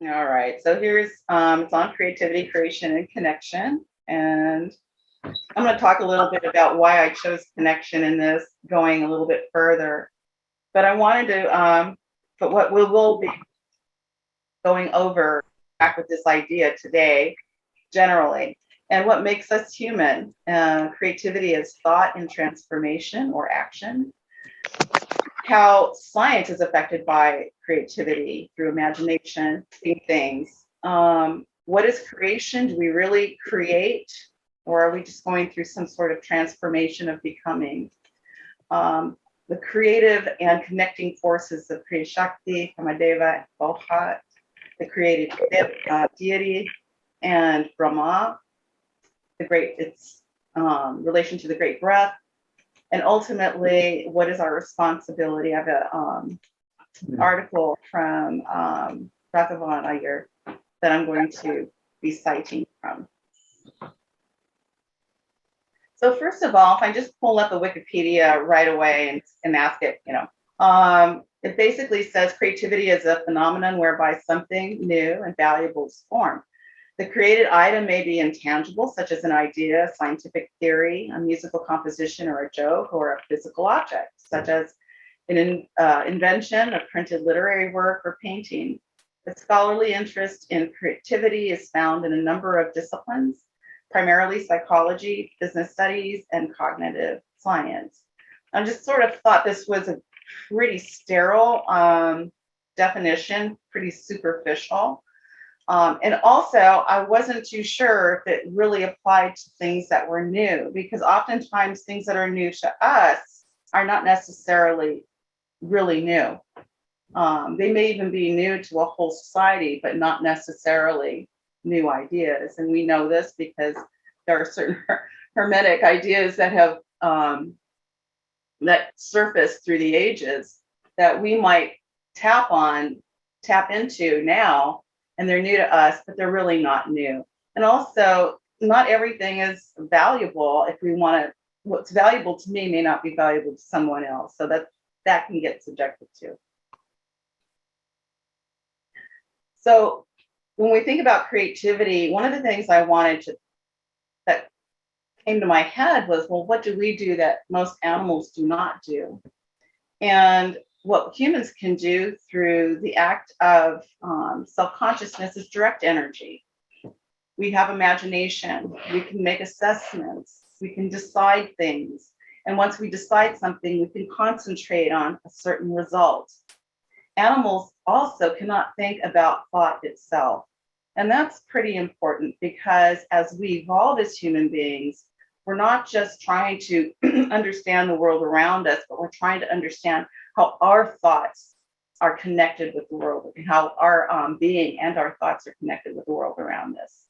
All right. So here's it's on creativity, creation, and connection. And I'm going to talk a little bit about why I chose connection in this, going a little bit further. But I wanted to, but what we will be going over back with this idea today, generally, and what makes us human. Creativity is thought and transformation or action. How science is affected by creativity through imagination, seeing things. What is creation? Do we really create, or are we just going through some sort of transformation of becoming? The creative and connecting forces of Kriya Shakti, Kamadeva, Bohat, the creative deity, and Brahma, the great, its relation to the great breath, and ultimately, what is our responsibility? I have an article from Raghavan Iyer that I'm going to be citing from. So first of all, if I just pull up a Wikipedia right away and ask it, it basically says creativity is a phenomenon whereby something new and valuable is formed. The created item may be intangible, such as an idea, a scientific theory, a musical composition, or a joke, or a physical object, such as an invention, a printed literary work, or painting. The scholarly interest in creativity is found in a number of disciplines, primarily psychology, business studies, and cognitive science. I just sort of thought this was a pretty sterile definition, pretty superficial. And also, I wasn't too sure if it really applied to things that were new, because oftentimes things that are new to us are not necessarily really new. They may even be new to a whole society, but not necessarily new ideas. And we know this because there are certain hermetic ideas that have that surfaced through the ages that we might tap into now, and they're new to us, but they're really not new. And also, not everything is valuable. If we want to, what's valuable to me may not be valuable to someone else. So that can get subjective too. So when we think about creativity, one of the things that came to my head was, well, what do we do that most animals do not do? And what humans can do through the act of self-consciousness is direct energy. We have imagination. We can make assessments. We can decide things. And once we decide something, we can concentrate on a certain result. Animals also cannot think about thought itself. And that's pretty important because as we evolve as human beings, we're not just trying to understand the world around us, but we're trying to understand how our thoughts are connected with the world, and how our being and our thoughts are connected with the world around us.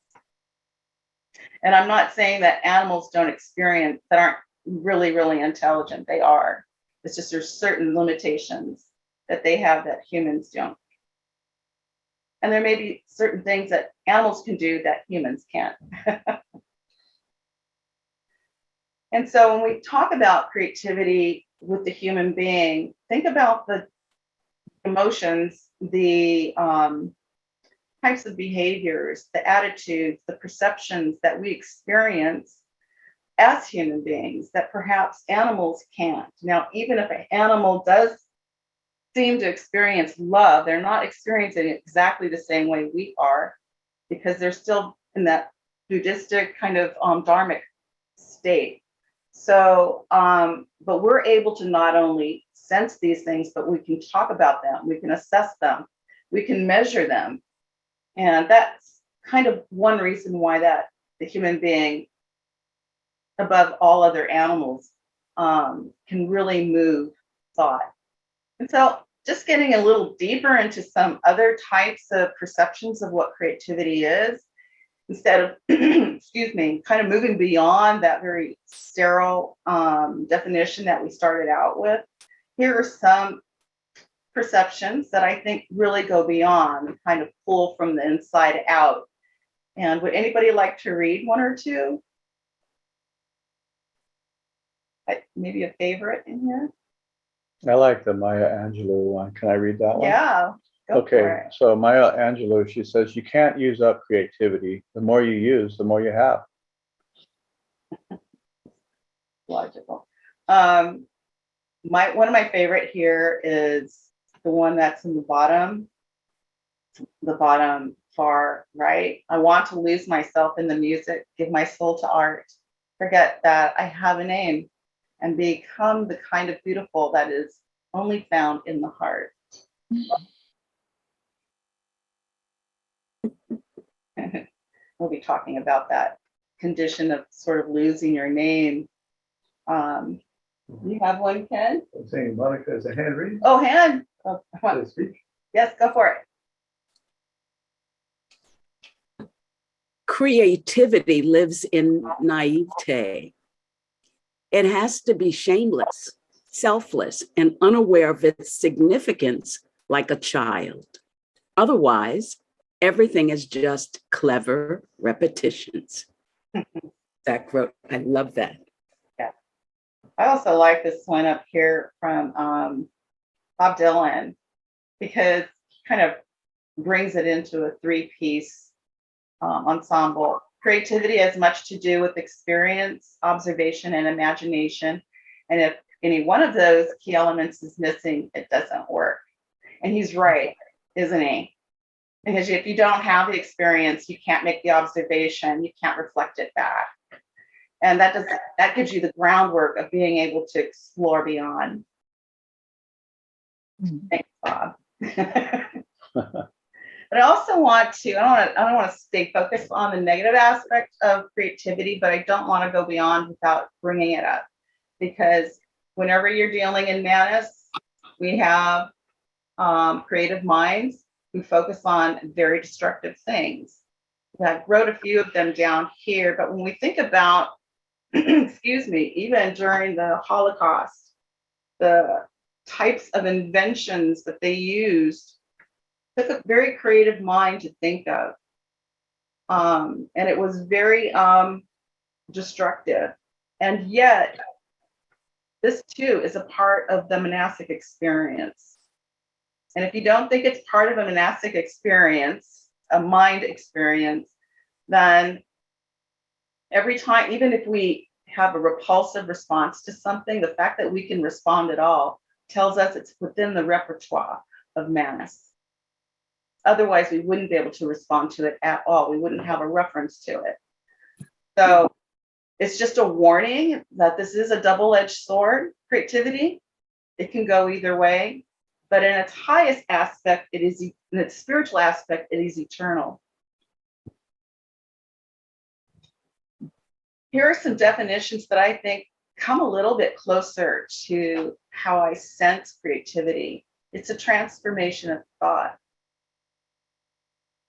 And I'm not saying that animals don't experience, that aren't really, really intelligent. They are. It's just there's certain limitations that they have that humans don't. And there may be certain things that animals can do that humans can't. And so when we talk about creativity with the human being, think about the emotions, the types of behaviors, the attitudes, the perceptions that we experience as human beings that perhaps animals can't. Now, even if an animal does seem to experience love, they're not experiencing it exactly the same way we are, because they're still in that Buddhistic kind of dharmic state. So, but we're able to not only sense these things, but we can talk about them, we can assess them, we can measure them. And that's kind of one reason why that the human being, above all other animals, can really move thought. And so just getting a little deeper into some other types of perceptions of what creativity is, instead of, excuse me, kind of moving beyond that very sterile definition that we started out with, here are some perceptions that I think really go beyond and kind of pull from the inside out. And would anybody like to read one or two? Maybe a favorite in here? I like the Maya Angelou one. Can I read that one? Yeah, Go for it. So Maya Angelou, she says, you can't use up creativity. The more you use, the more you have. Logical. One of my favorite here is the one that's in the bottom far right. I want to lose myself in the music, give my soul to art, forget that I have a name, and become the kind of beautiful that is only found in the heart. We'll be talking about that condition of sort of losing your name. You have one, Ken? I'm saying Monica is a hand raised. Oh, hand. Oh, To speak. yes, go for it. Creativity lives in naivete. It has to be shameless, selfless, and unaware of its significance like a child. Otherwise, everything is just clever repetitions. Zach wrote, I love that. Yeah. I also like this one up here from Bob Dylan, because he kind of brings it into a three-piece ensemble. Creativity has much to do with experience, observation, and imagination. And if any one of those key elements is missing, it doesn't work. And he's right, isn't he? Because if you don't have the experience, you can't make the observation, you can't reflect it back. And that gives you the groundwork of being able to explore beyond. Thanks, Bob. But I also want to, I don't want to stay focused on the negative aspect of creativity, but I don't want to go beyond without bringing it up. Because whenever you're dealing in Manus, we have creative minds who focus on very destructive things. I wrote a few of them down here, but when we think about, excuse me, even during the Holocaust, the types of inventions that they used took a very creative mind to think of. And it was very destructive. And yet, this too is a part of the monastic experience. And if you don't think it's part of a monastic experience, a mind experience, then every time, even if we have a repulsive response to something, the fact that we can respond at all tells us it's within the repertoire of Manus. Otherwise, we wouldn't be able to respond to it at all. We wouldn't have a reference to it. So it's just a warning that this is a double-edged sword, creativity. It can go either way. But in its highest aspect, in its spiritual aspect, it is eternal. Here are some definitions that I think come a little bit closer to how I sense creativity. It's a transformation of thought.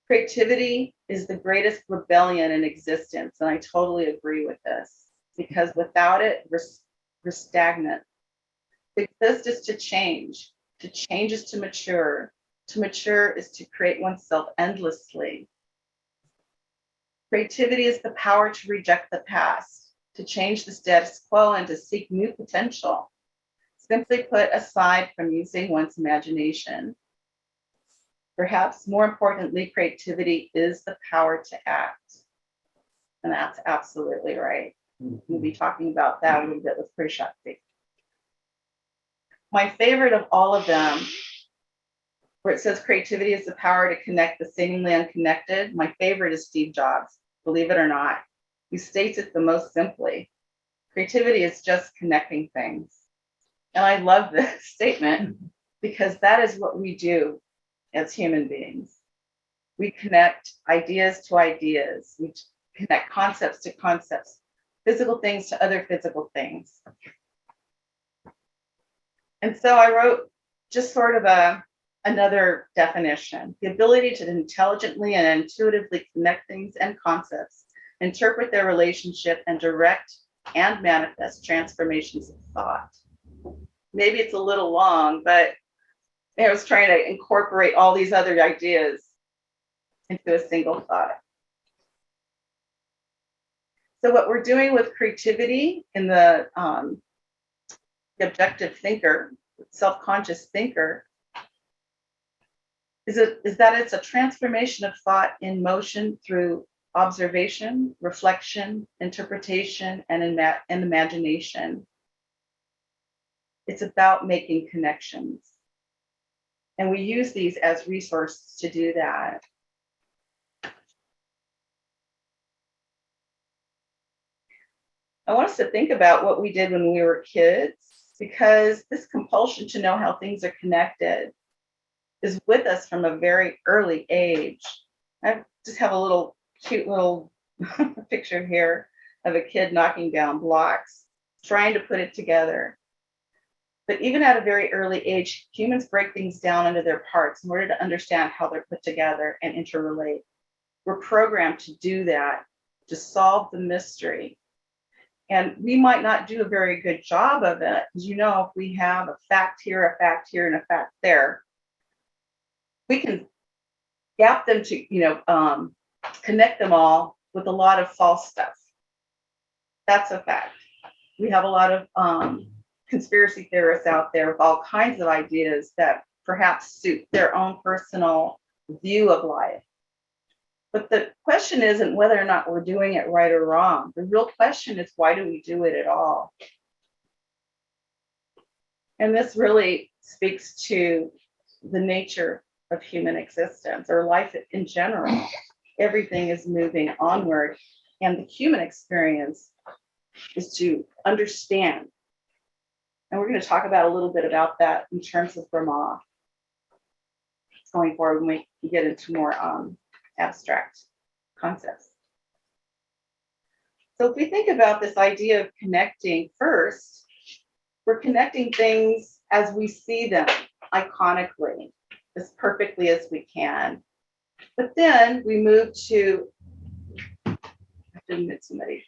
Creativity is the greatest rebellion in existence, and I totally agree with this, because without it, we're stagnant. To exist is to change is to mature is to create oneself endlessly. Creativity is the power to reject the past, to change the status quo, and to seek new potential. Simply put, aside from using one's imagination. Perhaps more importantly, creativity is the power to act. And that's absolutely right. We'll be talking about that a little bit with Kriya Shakti. My favorite of all of them, where it says creativity is the power to connect the seemingly unconnected, my favorite is Steve Jobs, believe it or not. He states it the most simply. Creativity is just connecting things. And I love this statement because that is what we do as human beings. We connect ideas to ideas. We connect concepts to concepts, physical things to other physical things. And so I wrote just sort of another definition: the ability to intelligently and intuitively connect things and concepts, interpret their relationship, and direct and manifest transformations of thought. Maybe it's a little long, but I was trying to incorporate all these other ideas into a single thought. So what we're doing with creativity in the objective thinker, self-conscious thinker, is that it's a transformation of thought in motion through observation, reflection, interpretation, and imagination. It's about making connections. And we use these as resources to do that. I want us to think about what we did when we were kids, because this compulsion to know how things are connected is with us from a very early age. I just have a little cute little picture here of a kid knocking down blocks, trying to put it together. But even at a very early age, humans break things down into their parts in order to understand how they're put together and interrelate. We're programmed to do that, to solve the mystery. And we might not do a very good job of it, because if we have a fact here, and a fact there, we can gap them to, connect them all with a lot of false stuff. That's a fact. We have a lot of conspiracy theorists out there with all kinds of ideas that perhaps suit their own personal view of life. But the question isn't whether or not we're doing it right or wrong. The real question is, why do we do it at all? And this really speaks to the nature of human existence, or life in general. Everything is moving onward, and the human experience is to understand. And we're going to talk about a little bit about that in terms of Brahma going forward when we get into more abstract concepts. So if we think about this idea of connecting first, we're connecting things as we see them iconically, as perfectly as we can. But then we move to, I have to admit somebody.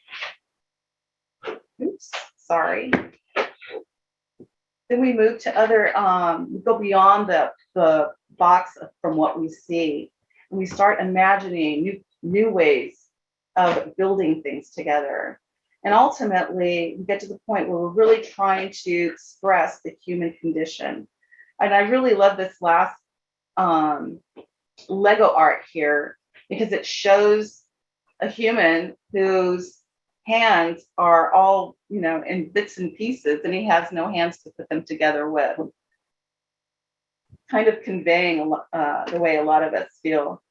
Oops, sorry. Then we move to other, we go beyond the box from what we see. And we start imagining new ways of building things together. And ultimately, we get to the point where we're really trying to express the human condition. And I really love this last Lego art here, because it shows a human whose hands are all, in bits and pieces, and he has no hands to put them together with. Kind of conveying the way a lot of us feel.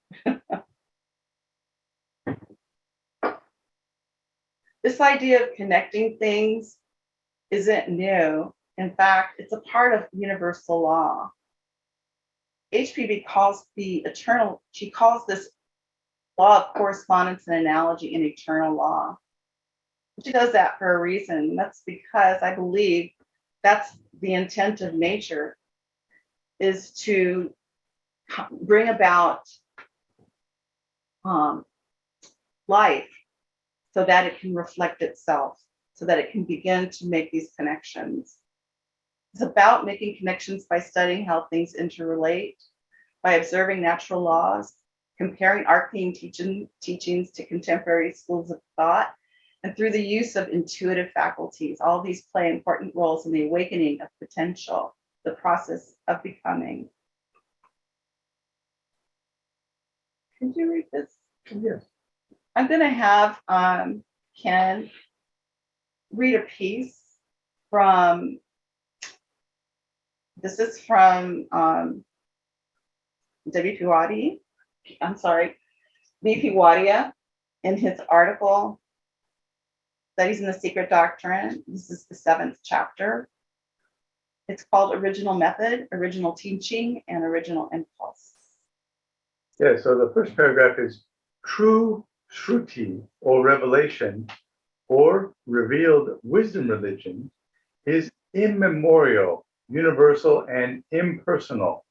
This idea of connecting things isn't new. In fact, it's a part of universal law. HPB calls she calls this law of correspondence and analogy an eternal law. She does that for a reason. That's because I believe that's the intent of nature, is to bring about life so that it can reflect itself, so that it can begin to make these connections. It's about making connections by studying how things interrelate, by observing natural laws, comparing arcane teachings to contemporary schools of thought, and through the use of intuitive faculties. All these play important roles in the awakening of potential, the process of becoming. Could you read this? Yes. I'm going to have Ken read a piece from, this is from W.P. Wadia, V.P. Wadia, in his article, Studies in the Secret Doctrine. This is the 7th chapter. It's called Original Method, Original Teaching, and Original Impulse. Yeah, so the first paragraph is true Shruti, or revelation, or revealed wisdom religion, is immemorial, universal, and impersonal.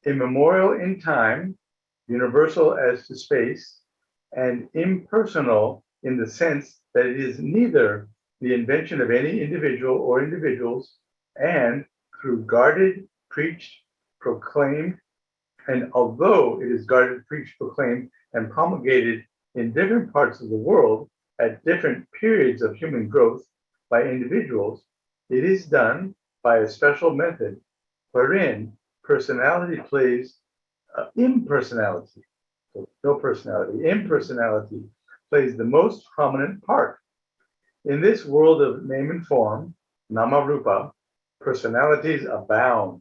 Immemorial in time, universal as to space, and impersonal in the sense that it is neither the invention of any individual or individuals, and through guarded, preached, proclaimed, and although it is guarded, preached, proclaimed, and promulgated in different parts of the world at different periods of human growth by individuals, it is done by a special method wherein personality plays impersonality. So no personality. Impersonality plays the most prominent part. In this world of name and form, nama rupa, personalities abound.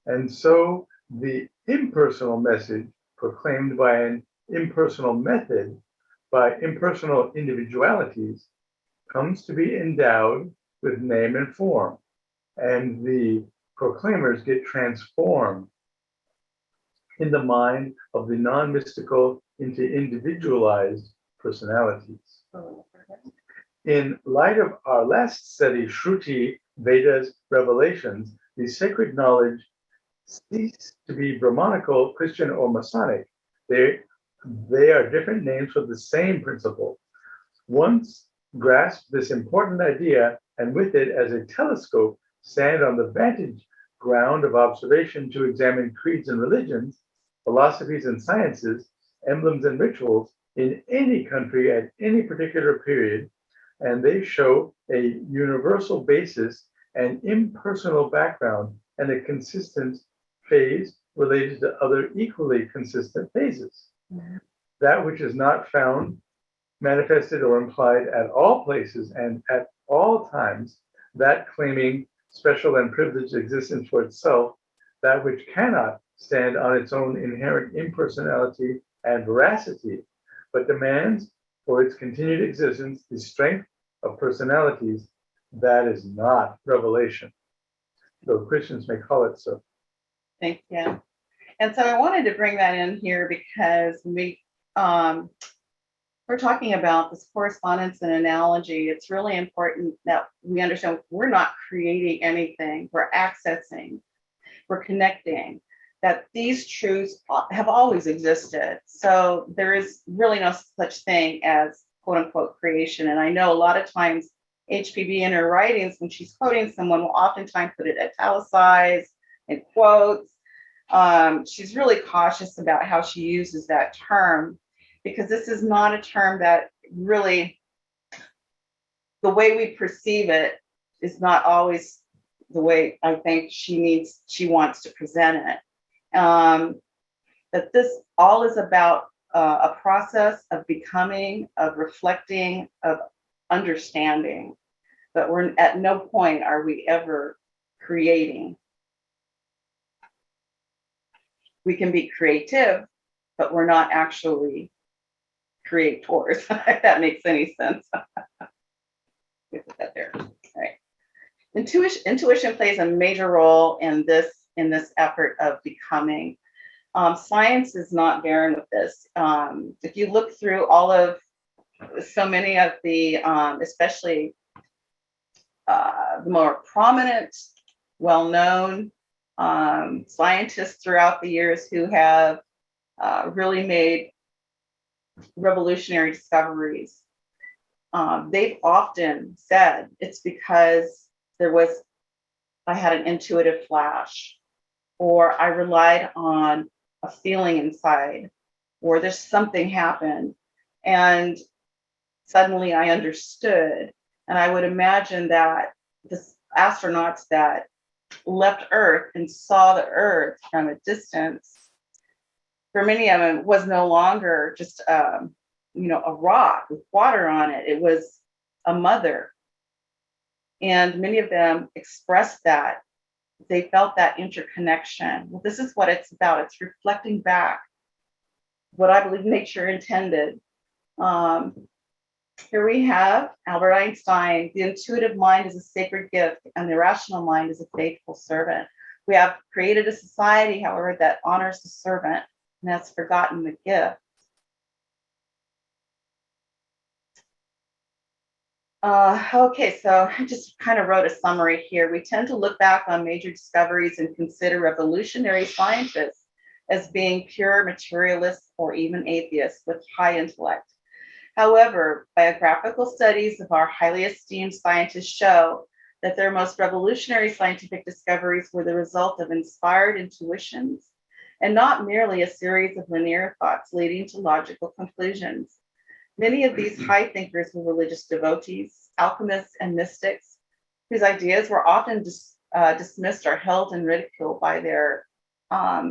And so the impersonal message proclaimed by an impersonal method, by impersonal individualities, comes to be endowed with name and form. And the proclaimers get transformed in the mind of the non-mystical into individualized personalities. In light of our last study, Shruti, Vedas, revelations, the sacred knowledge cease to be Brahmanical, Christian, or Masonic. They are different names for the same principle. Once grasp this important idea, and with it as a telescope, stand on the vantage ground of observation to examine creeds and religions, philosophies and sciences, emblems and rituals in any country at any particular period, and they show a universal basis, an impersonal background, and a consistent phase related to other equally consistent phases. Mm-hmm. That which is not found, manifested, or implied at all places and at all times, that claiming special and privileged existence for itself, that which cannot stand on its own inherent impersonality and veracity, but demands for its continued existence the strength of personalities, that is not revelation. So Christians may call it so. Thank you. And so I wanted to bring that in here because we're talking about this correspondence and analogy. It's really important that we understand we're not creating anything, we're accessing, we're connecting, that these truths have always existed. So there is really no such thing as quote unquote creation. And I know a lot of times HPB in her writings, when she's quoting someone, will oftentimes put it italicized in quotes. She's really cautious about how she uses that term, because this is not a term that really, the way we perceive it is not always the way I think she wants to present it. That this all is about a process of becoming, of reflecting, of understanding, but we're at no point are we ever creating. We can be creative, but we're not actually creators, if that makes any sense. Put that there. All right. Intuition plays a major role in this effort of becoming. Science is not barren with this. If you look through all of so many of the, especially the more prominent, well-known scientists throughout the years who have really made revolutionary discoveries, they've often said it's because I had an intuitive flash, or I relied on a feeling inside, or there's something happened and suddenly I understood. And I would imagine that the astronauts that left Earth and saw the Earth from a distance, for many of them, was no longer just a rock with water on it. It was a mother. And many of them expressed that. They felt that interconnection. Well, this is what it's about. It's reflecting back what I believe nature intended. Here we have Albert Einstein. The intuitive mind is a sacred gift, and the rational mind is a faithful servant. We have created a society, however, that honors the servant and has forgotten the gift. Okay, so I just kind of wrote a summary here. We tend to look back on major discoveries and consider revolutionary scientists as being pure materialists or even atheists with high intellect. However, biographical studies of our highly esteemed scientists show that their most revolutionary scientific discoveries were the result of inspired intuitions and not merely a series of linear thoughts leading to logical conclusions. Many of these high thinkers were religious devotees, alchemists, and mystics, whose ideas were often dismissed or held in ridicule by their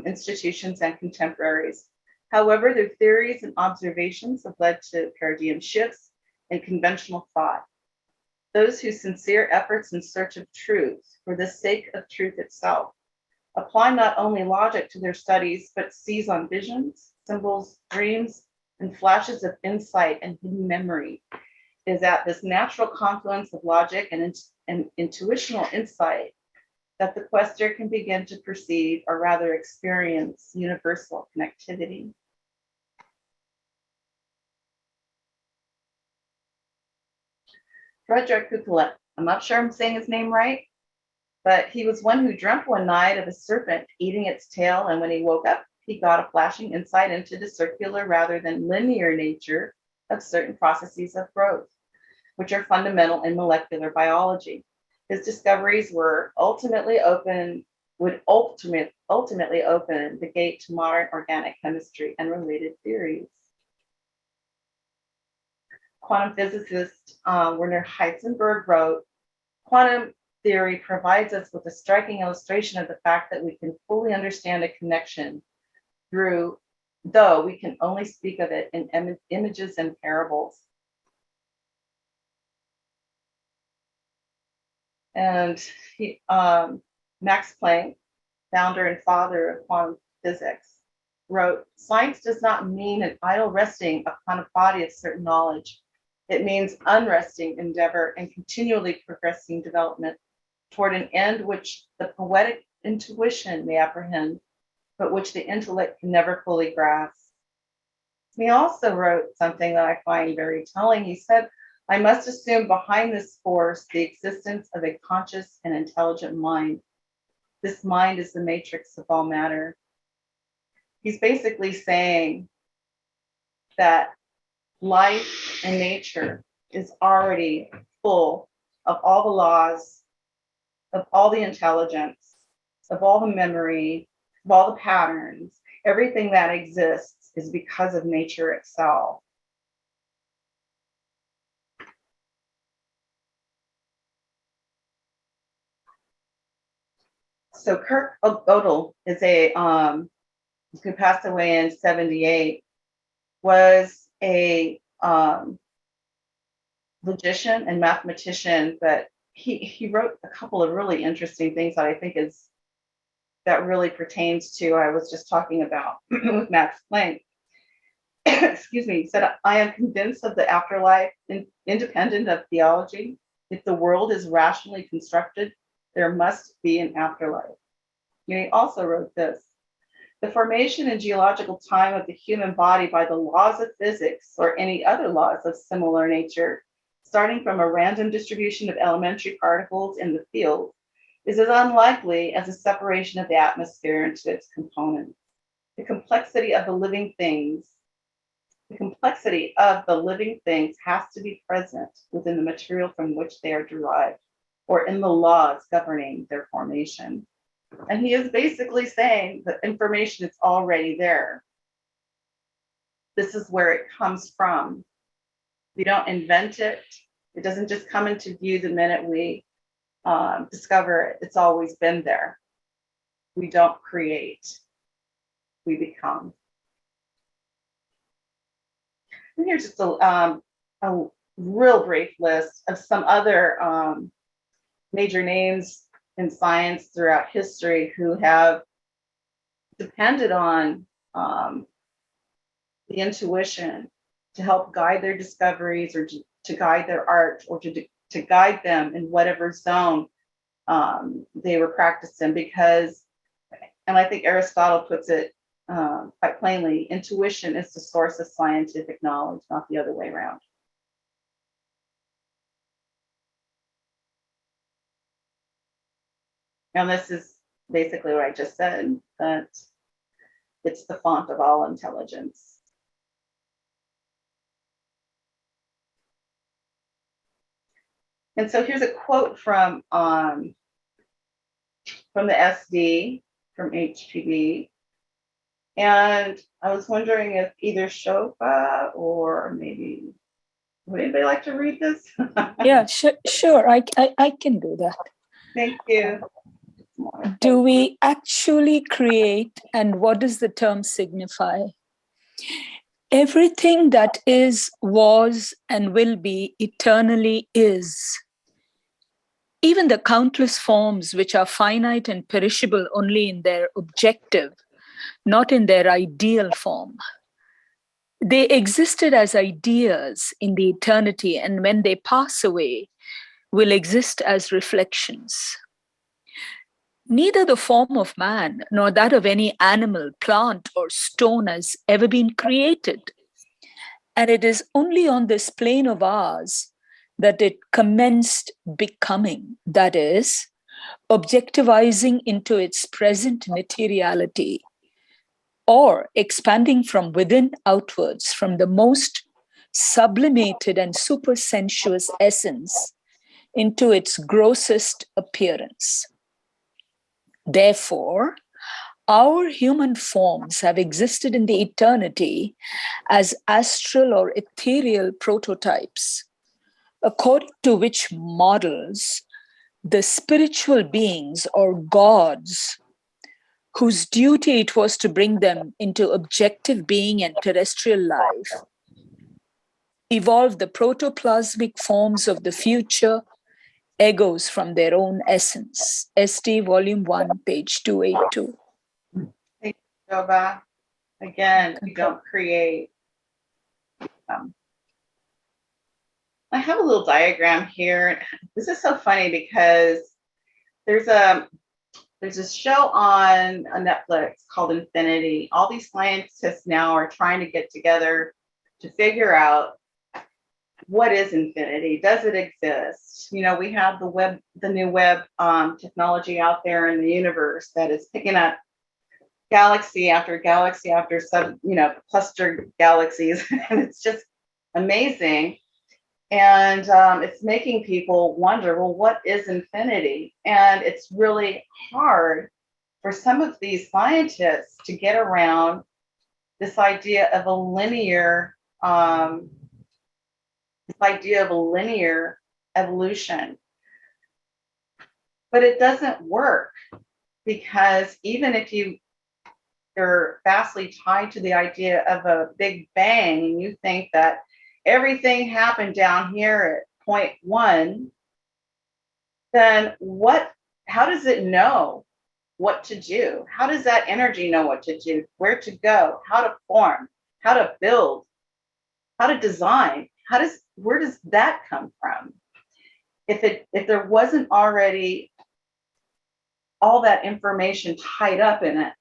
institutions and contemporaries. However, their theories and observations have led to paradigm shifts in conventional thought. Those whose sincere efforts in search of truth, for the sake of truth itself, apply not only logic to their studies, but seize on visions, symbols, dreams, and flashes of insight and hidden memory, is at this natural confluence of logic and intuitional insight that the quester can begin to perceive, or rather experience, universal connectivity. Frederick Kukelet, I'm not sure I'm saying his name right, but he was one who dreamt one night of a serpent eating its tail, and when he woke up, he got a flashing insight into the circular rather than linear nature of certain processes of growth, which are fundamental in molecular biology. His discoveries would ultimately open the gate to modern organic chemistry and related theories. Quantum physicist Werner Heisenberg wrote, "Quantum theory provides us with a striking illustration of the fact that we can fully understand a connection though we can only speak of it in images and parables." And Max Planck, founder and father of quantum physics, wrote, "Science does not mean an idle resting upon a body of certain knowledge. It means unresting endeavor and continually progressing development toward an end which the poetic intuition may apprehend, but which the intellect can never fully grasp." He also wrote something that I find very telling. He said, "I must assume behind this force the existence of a conscious and intelligent mind. This mind is the matrix of all matter." He's basically saying that life and nature is already full of all the laws, of all the intelligence, of all the memory, of all the patterns. Everything that exists is because of nature itself. So Kurt Gödel is who passed away in 1978, was a logician and mathematician, but he wrote a couple of really interesting things that I think that really pertains to I was just talking about with Max Planck. Excuse me. He said, "I am convinced of the afterlife, independent of theology. If the world is rationally constructed, there must be an afterlife." And he also wrote this: "The formation and geological time of the human body by the laws of physics or any other laws of similar nature, starting from a random distribution of elementary particles in the field, is as unlikely as a separation of the atmosphere into its components. The complexity of the living things has to be present within the material from which they are derived, or in the laws governing their formation." And he is basically saying that information is already there. This is where it comes from. We don't invent it. It doesn't just come into view the minute we discover it. It's always been there. We don't create, we become. And here's just a real brief list of some other major names in science throughout history who have depended on the intuition to help guide their discoveries, or to guide their art, or to guide them in whatever zone they were practicing. Because, and I think Aristotle puts it quite plainly, intuition is the source of scientific knowledge, not the other way around. And this is basically what I just said, that it's the font of all intelligence. And so here's a quote from the SD, from HPV. And I was wondering if either Shofa or maybe, would anybody like to read this? Yeah, sure. I can do that. Thank you. Do we actually create, and what does the term signify? Everything that is, was, and will be eternally is. Even the countless forms which are finite and perishable only in their objective, not in their ideal form. They existed as ideas in the eternity, and when they pass away, will exist as reflections. Neither the form of man nor that of any animal, plant, or stone has ever been created. And it is only on this plane of ours that it commenced becoming, that is, objectivizing into its present materiality, or expanding from within outwards from the most sublimated and supersensuous essence into its grossest appearance. Therefore, our human forms have existed in the eternity as astral or ethereal prototypes, according to which models the spiritual beings or gods, whose duty it was to bring them into objective being and terrestrial life, evolved the protoplasmic forms of the future egos from their own essence. ST Volume 1, page 282. Thank you, Shobha. Again, we don't create. I have a little diagram here. This is so funny because there's this show on Netflix called Infinity. All these scientists now are trying to get together to figure out what is infinity. Does it exist? You know, we have the new web technology out there in the universe that is picking up galaxy after cluster galaxies, and it's just amazing. And it's making people wonder, well, what is infinity? And it's really hard for some of these scientists to get around this idea of a linear evolution. But it doesn't work, because even if you're vastly tied to the idea of a big bang and you think that everything happened down here at point one, then how does it know what to do? How does that energy know what to do, where to go, how to form, how to build, how to design? Where does that come from? If there wasn't already all that information tied up in it,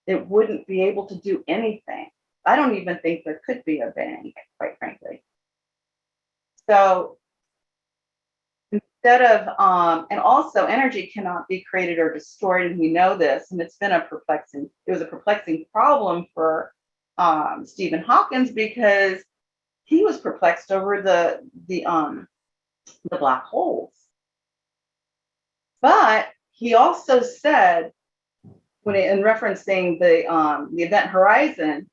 it wouldn't be able to do anything. I don't even think there could be a bang, quite frankly. So instead of, and also energy cannot be created or destroyed, and we know this, and it was a perplexing problem for Stephen Hawking, because he was perplexed over the black holes. But he also said, in referencing the event horizon,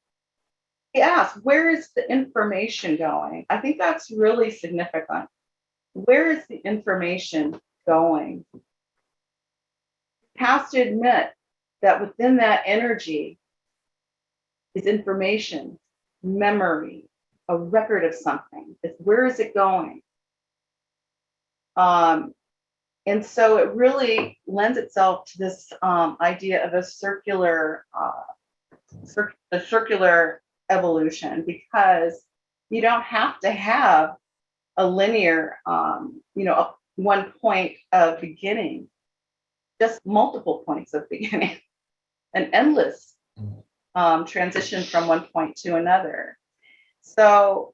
he asked, where is the information going? I think that's really significant. Where is the information going? He has to admit that within that energy is information, memory, a record of something. Where is it going? And so it really lends itself to this idea of a circular evolution, because you don't have to have a linear, one point of beginning, just multiple points of beginning, an endless transition from one point to another. So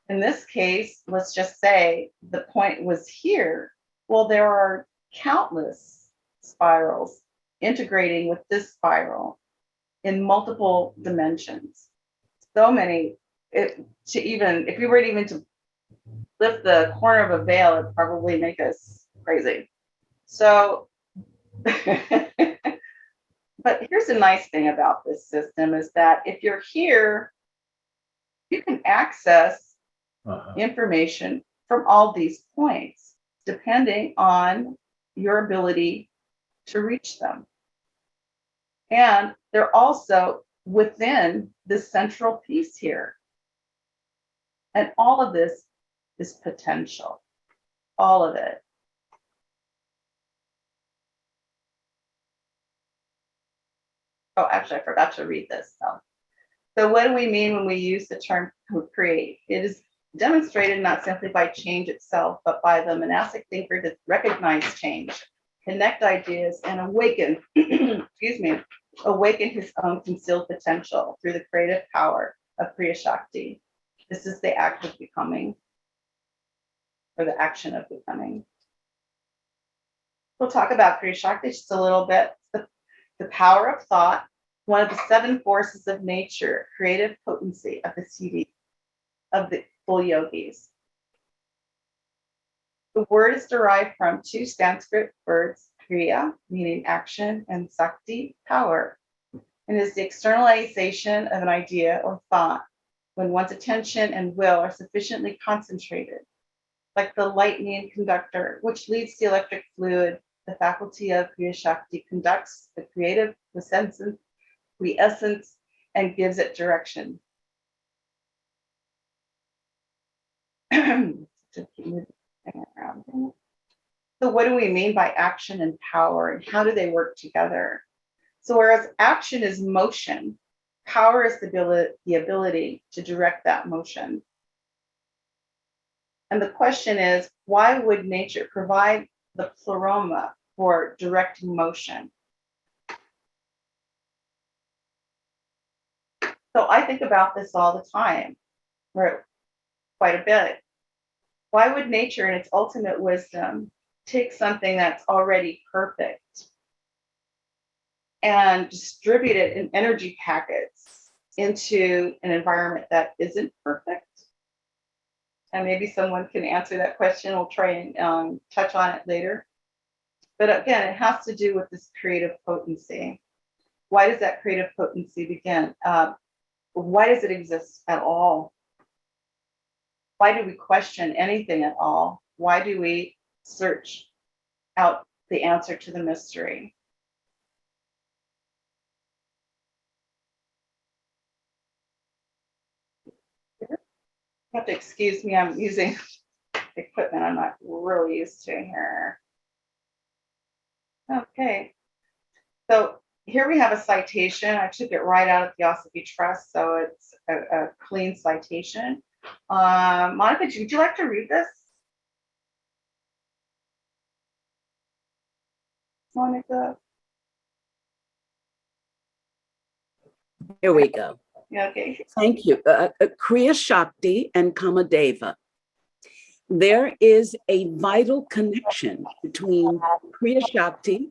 in this case, let's just say the point was here. Well, there are countless spirals integrating with this spiral in multiple dimensions. So many, if we were even to lift the corner of a veil, it'd probably make us crazy. So, but here's the nice thing about this system is that if you're here, you can access information from all these points, depending on your ability to reach them. And they're also within this central piece here. And all of this is potential, all of it. Oh, actually, I forgot to read this. So what do we mean when we use the term create? It is demonstrated not simply by change itself, but by the monastic thinker to recognize change, connect ideas, and awaken, excuse me, awaken his own concealed potential through the creative power of Kriya Shakti. This is the act of becoming, or the action of becoming. We'll talk about Kriya Shakti just a little bit. The power of thought, one of the 7 forces of nature, creative potency of the siddhi, of the full yogis. The word is derived from 2 Sanskrit words, Kriya, meaning action, and Shakti, power, and is the externalization of an idea or thought when one's attention and will are sufficiently concentrated, like the lightning conductor, which leads the electric fluid. The faculty of Kriya Shakti conducts the creative quiescence and gives it direction. So what do we mean by action and power, and how do they work together? So whereas action is motion, power is the ability to direct that motion. And the question is, why would nature provide the pleroma for directing motion? So I think about this all the time, or quite a bit. Why would nature in its ultimate wisdom take something that's already perfect and distribute it in energy packets into an environment that isn't perfect? And maybe someone can answer that question. We'll try and touch on it later. But again, it has to do with this creative potency. Why does that creative potency begin? Why does it exist at all? Why do we question anything at all? Why do we search out the answer to the mystery? You have to excuse me, I'm using equipment I'm not really used to here. Okay, so here we have a citation. I took it right out of the Theosophy Trust, so it's a clean citation. Monica, would you like to read this? Monica? Here we go. Yeah, okay. Thank you. Kriya Shakti and Kamadeva. There is a vital connection between Kriya Shakti,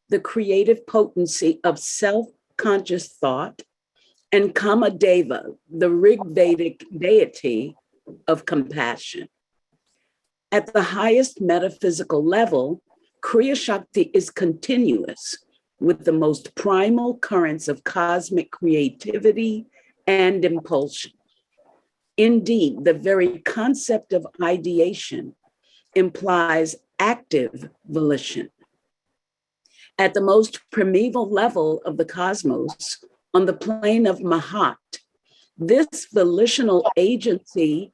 the creative potency of self-conscious thought, and Kamadeva, the Rig Vedic deity of compassion. At the highest metaphysical level, Kriya Shakti is continuous with the most primal currents of cosmic creativity and impulsion. Indeed, the very concept of ideation implies active volition. At the most primeval level of the cosmos, on the plane of Mahat, this volitional agency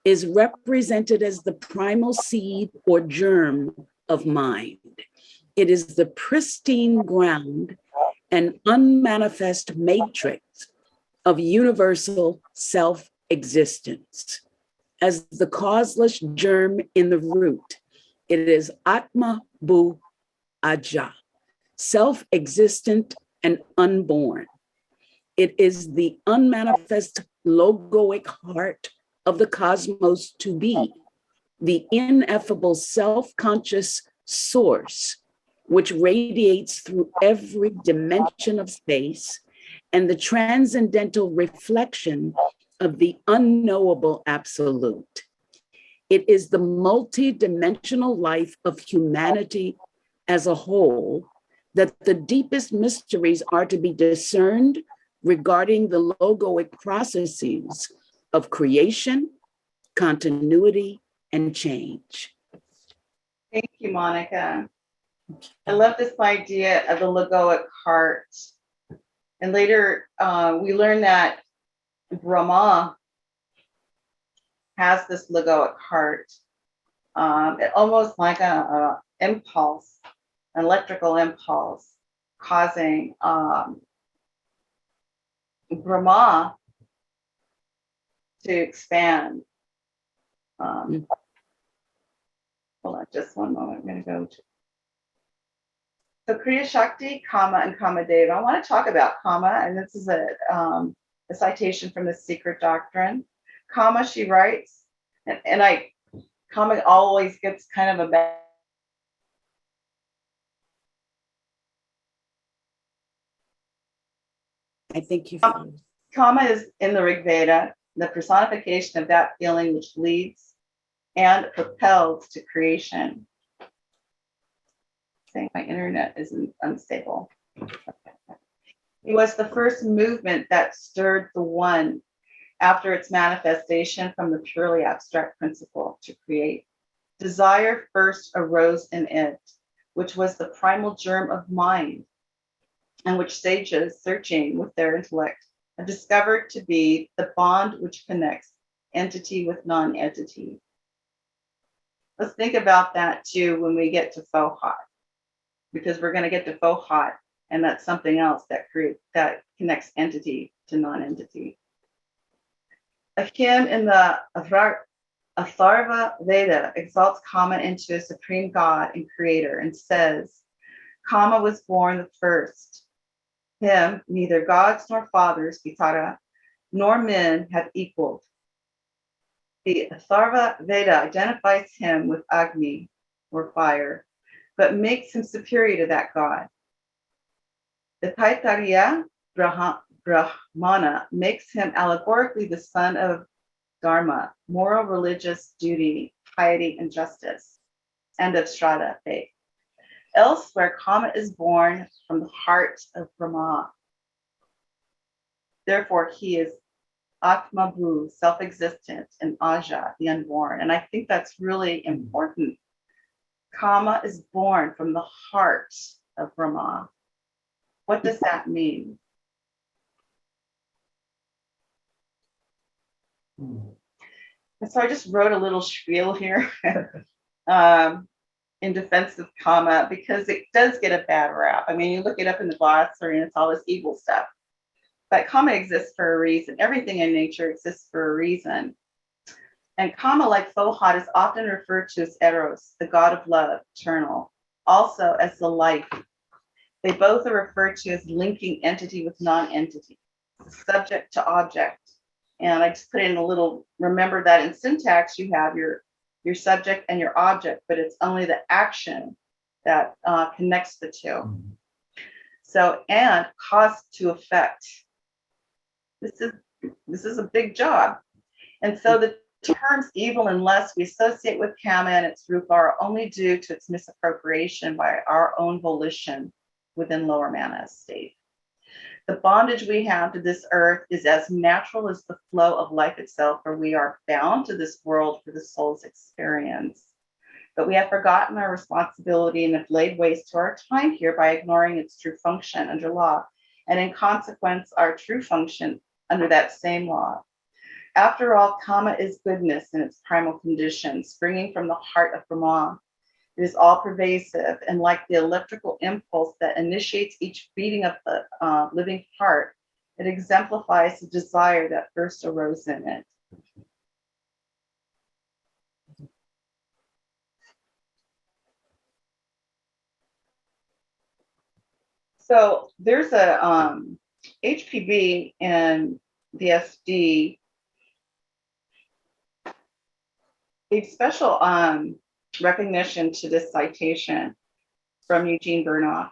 is represented as the primal seed or germ of mind. It is the pristine ground and unmanifest matrix of universal self-existence. As the causeless germ in the root, it is Atma Bu Aja, self-existent and unborn. It is the unmanifest logoic heart of the cosmos to be, the ineffable self-conscious source, which radiates through every dimension of space, and the transcendental reflection of the unknowable absolute. It is the multi-dimensional life of humanity as a whole, that the deepest mysteries are to be discerned regarding the logoic processes of creation, continuity, and change. Thank you, Monica. I love this idea of the logoic heart. And later we learn that Brahma has this logoic heart, almost like a impulse, an electrical impulse, causing Brahma to expand. Hold on just one moment. I'm going to go to. So Kriya Shakti, Kama, and Kamadeva. I want to talk about Kama, and this is a citation from the Secret Doctrine. Kama, she writes, and Kama always gets kind of a bad. I think you found. Kama is in the Rig Veda, the personification of that feeling which leads and propels to creation. Saying my internet is unstable. It was the first movement that stirred the one after its manifestation from the purely abstract principle to create. Desire first arose in it, which was the primal germ of mind, and which sages, searching with their intellect, have discovered to be the bond which connects entity with non-entity. Let's think about that too when we get to faux hot, because we're going to get to faux hot, and that's something else that connects entity to non-entity. A hymn in the Atharva Veda exalts Kama into a supreme god and creator and says, Kama was born the first. Him neither gods nor fathers, Vitara, nor men have equaled. The Atharva Veda identifies him with Agni, or fire, but makes him superior to that god. The Taittiriya Brahmana makes him allegorically the son of Dharma, moral, religious duty, piety, and justice, and of Shraddha, faith. Elsewhere, Kama is born from the heart of Brahma. Therefore, he is Atma Bhu, self-existent, and Aja, the unborn. And I think that's really important. Kama is born from the heart of Brahma. What does that mean? And so I just wrote a little spiel here in defense of Kama, because it does get a bad rap. I mean, you look it up in the glossary and it's all this evil stuff. But Kama exists for a reason. Everything in nature exists for a reason. And Kama, like Fohat, is often referred to as Eros, the god of love, eternal, also as the life. They both are referred to as linking entity with non-entity, subject to object. And I just put in a little, remember that in syntax, you have your subject and your object, but it's only the action that connects the two. So, and cause to effect. This is a big job. And so the terms evil and lust we associate with Kama and its root are only due to its misappropriation by our own volition within lower mana state. The bondage we have to this earth is as natural as the flow of life itself, for we are bound to this world for the soul's experience. But we have forgotten our responsibility and have laid waste to our time here by ignoring its true function under law, and in consequence, our true function under that same law. After all, Kama is goodness in its primal condition, springing from the heart of Brahma. It is all pervasive, and like the electrical impulse that initiates each beating of the living heart, it exemplifies the desire that first arose in it. So there's a HPB and the SD, a special recognition to this citation from Eugene Burnoff.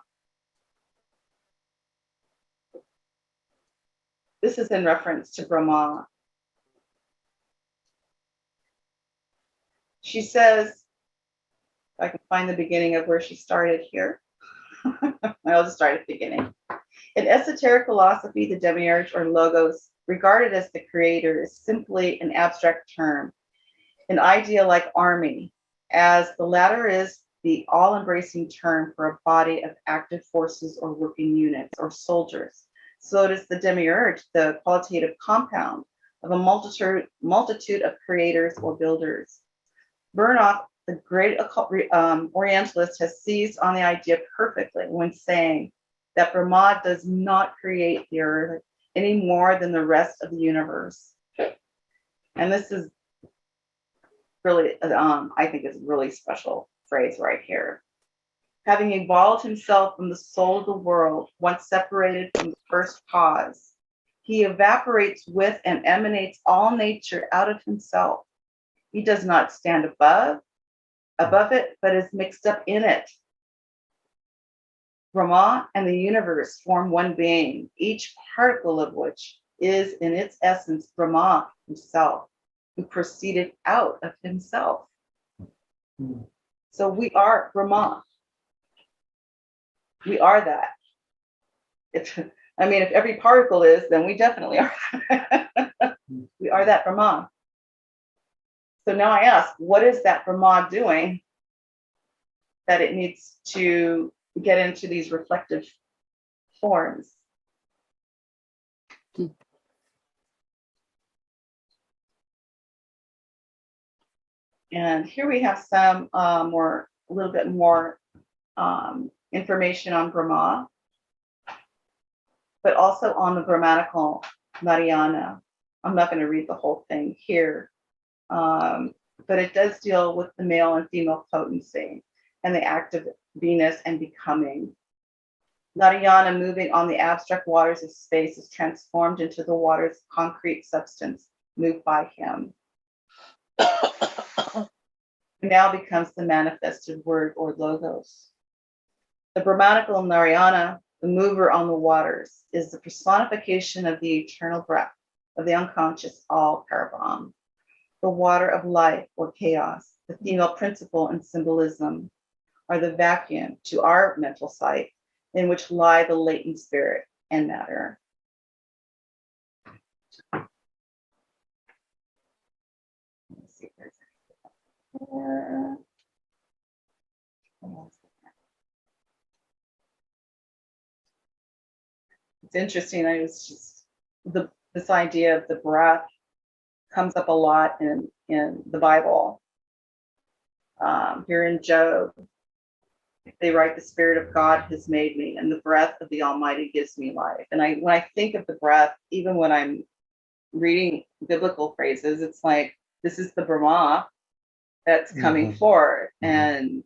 This is in reference to Brahma. She says, if I can find the beginning of where she started here. I'll just start at the beginning. In esoteric philosophy, the Demiurge or Logos, regarded as the creator, is simply an abstract term, an idea like army, as the latter is the all-embracing term for a body of active forces or working units or soldiers. So it is the Demiurge, the qualitative compound of a multitude of creators or builders. Burnock, the great Orientalist, has seized on the idea perfectly when saying that Brahma does not create the earth any more than the rest of the universe. And this is really, I think, is a really special phrase right here. Having evolved himself from the soul of the world, once separated from the first cause, he evaporates with and emanates all nature out of himself. He does not stand above it, but is mixed up in it. Brahma and the universe form one being, each particle of which is in its essence Brahma himself, who proceeded out of himself. So we are Brahma. We are that. If every particle is, then we definitely are. We are that Brahma. So now I ask, what is that Brahma doing that it needs to get into these reflective forms? And here we have some a little bit more information on Brahma, but also on the grammatical Mariana. I'm not going to read the whole thing here, but it does deal with the male and female potency and the act of Venus and becoming. Narayana, moving on the abstract waters of space, is transformed into the water's concrete substance, moved by him. It now becomes the manifested word or logos. The Brahmanical Narayana, the mover on the waters, is the personification of the eternal breath of the unconscious all Parabrahm, the water of life or chaos. The female principle and symbolism are the vacuum to our mental sight in which lie the latent spirit and matter. Let's see if there's anything. It's interesting. I was just this idea of the breath comes up a lot in the Bible. Here in Job, they write, "The Spirit of God has made me, and the breath of the Almighty gives me life." And when I think of the breath, even when I'm reading biblical phrases, it's like this is the Brahma that's coming forward, and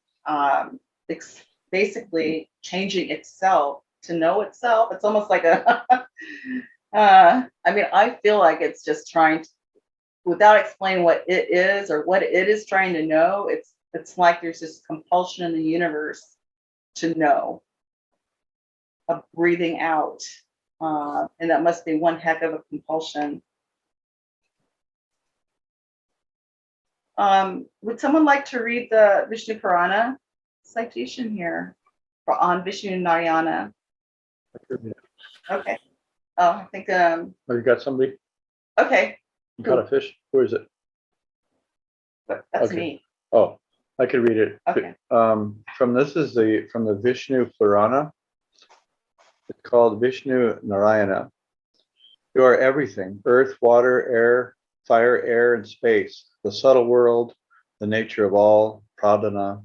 it's basically changing itself to know itself. It's almost like I feel like it's just trying to, without explaining what it is or what it is trying to know, it's like there's this compulsion in the universe to know, of breathing out. And that must be one heck of a compulsion. Would someone like to read the Vishnu Purana citation here on Vishnu Narayana? Okay. Oh, I think. Oh, you got somebody? Okay. You caught a fish? Where is it? That's Okay. me. Oh, I could read it. Okay. From the Vishnu Purana. It's called Vishnu Narayana. You are everything: earth, water, air, fire, air, and space, the subtle world, the nature of all, pradhana,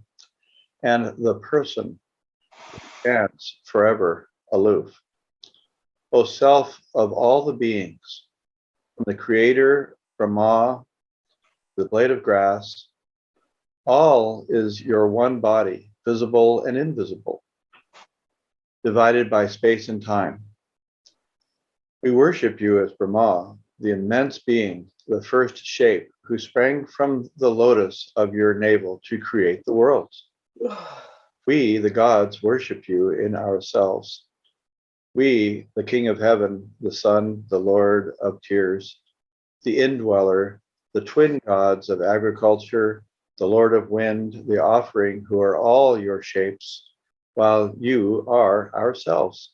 and the person stands forever aloof. O self of all the beings, from the creator, Brahma, the blade of grass, all is your one body, visible and invisible, divided by space and time. We worship you as Brahma, the immense being, the first shape, who sprang from the lotus of your navel to create the worlds. We, the gods, worship you in ourselves. We, the King of Heaven, the Sun, the Lord of Tears, the Indweller, the twin gods of agriculture, the Lord of Wind, the Offering, who are all your shapes, while you are ourselves.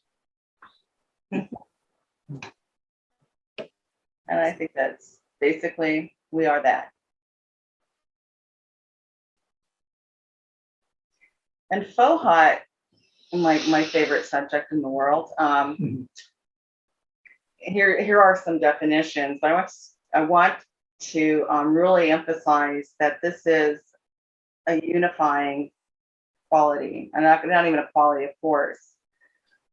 And I think that's basically, we are that. And Fohat, my favorite subject in the world. Here are some definitions, but I want to really emphasize that this is a unifying quality, and not even a quality, of force,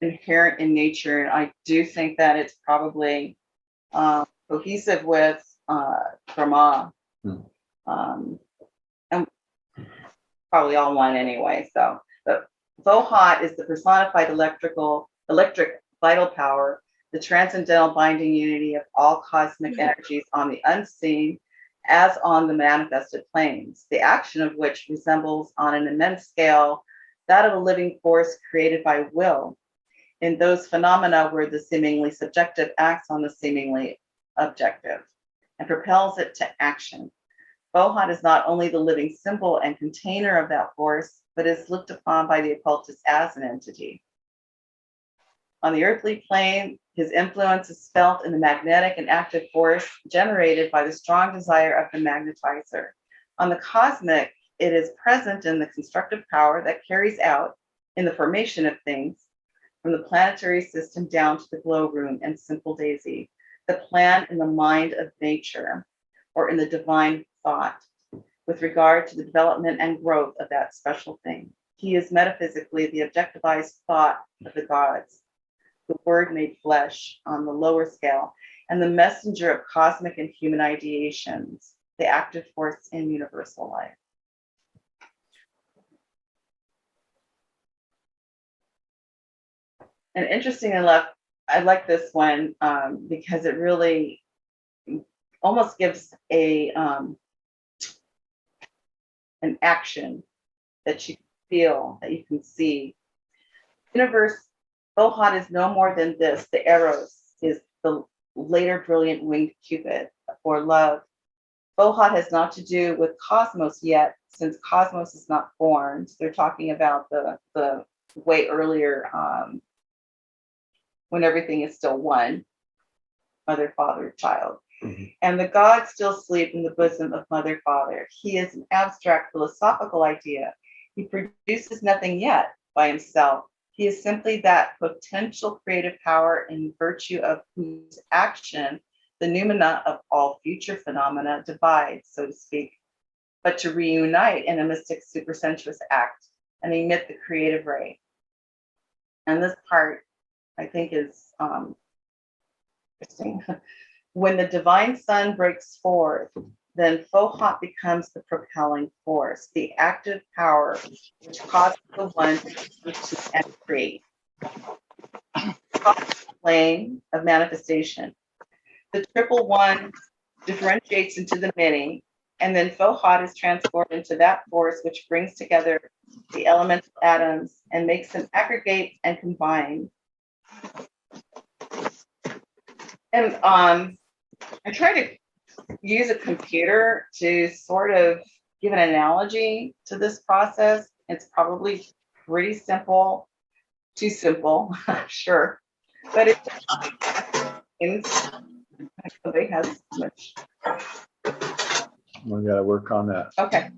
inherent in nature. And I do think that it's probably cohesive with Brahma, and probably all one anyway. So, but Vohat is the personified electric vital power, the transcendental binding unity of all cosmic energies on the unseen as on the manifested planes, the action of which resembles on an immense scale that of a living force created by will in those phenomena where the seemingly subjective acts on the seemingly objective and propels it to action. Vohat is not only the living symbol and container of that force, but is looked upon by the occultist as an entity. On the earthly plane, his influence is felt in the magnetic and active force generated by the strong desire of the magnetizer. On the cosmic, it is present in the constructive power that carries out in the formation of things, from the planetary system down to the glow room and simple daisy, the plan in the mind of nature, or in the divine thought, with regard to the development and growth of that special thing. He is metaphysically the objectivized thought of the gods, the word made flesh on the lower scale, and the messenger of cosmic and human ideations, the active force in universal life. And interestingly enough, I like this one because it really almost gives an action that you feel, that you can see. Universe, Vohat is no more than this. The Eros is the later brilliant winged Cupid, or love. Vohat has not to do with cosmos yet, since cosmos is not formed. They're talking about the way earlier, when everything is still one, mother, father, child. And the gods still sleep in the bosom of mother, father. He is an abstract philosophical idea. He produces nothing yet by himself. He is simply that potential creative power in virtue of whose action the noumena of all future phenomena divides, so to speak, but to reunite in a mystic supersensuous act and emit the creative ray. And this part, I think, is interesting. When the divine sun breaks forth, then Vohat becomes the propelling force, the active power which causes the one to create. Plane of manifestation. The triple one differentiates into the many, and then Vohat is transformed into that force which brings together the elemental atoms and makes them aggregate and combine. And I try to use a computer to sort of give an analogy to this process. It's probably pretty simple, too simple, sure, but somebody has much. We got to work on that. Okay.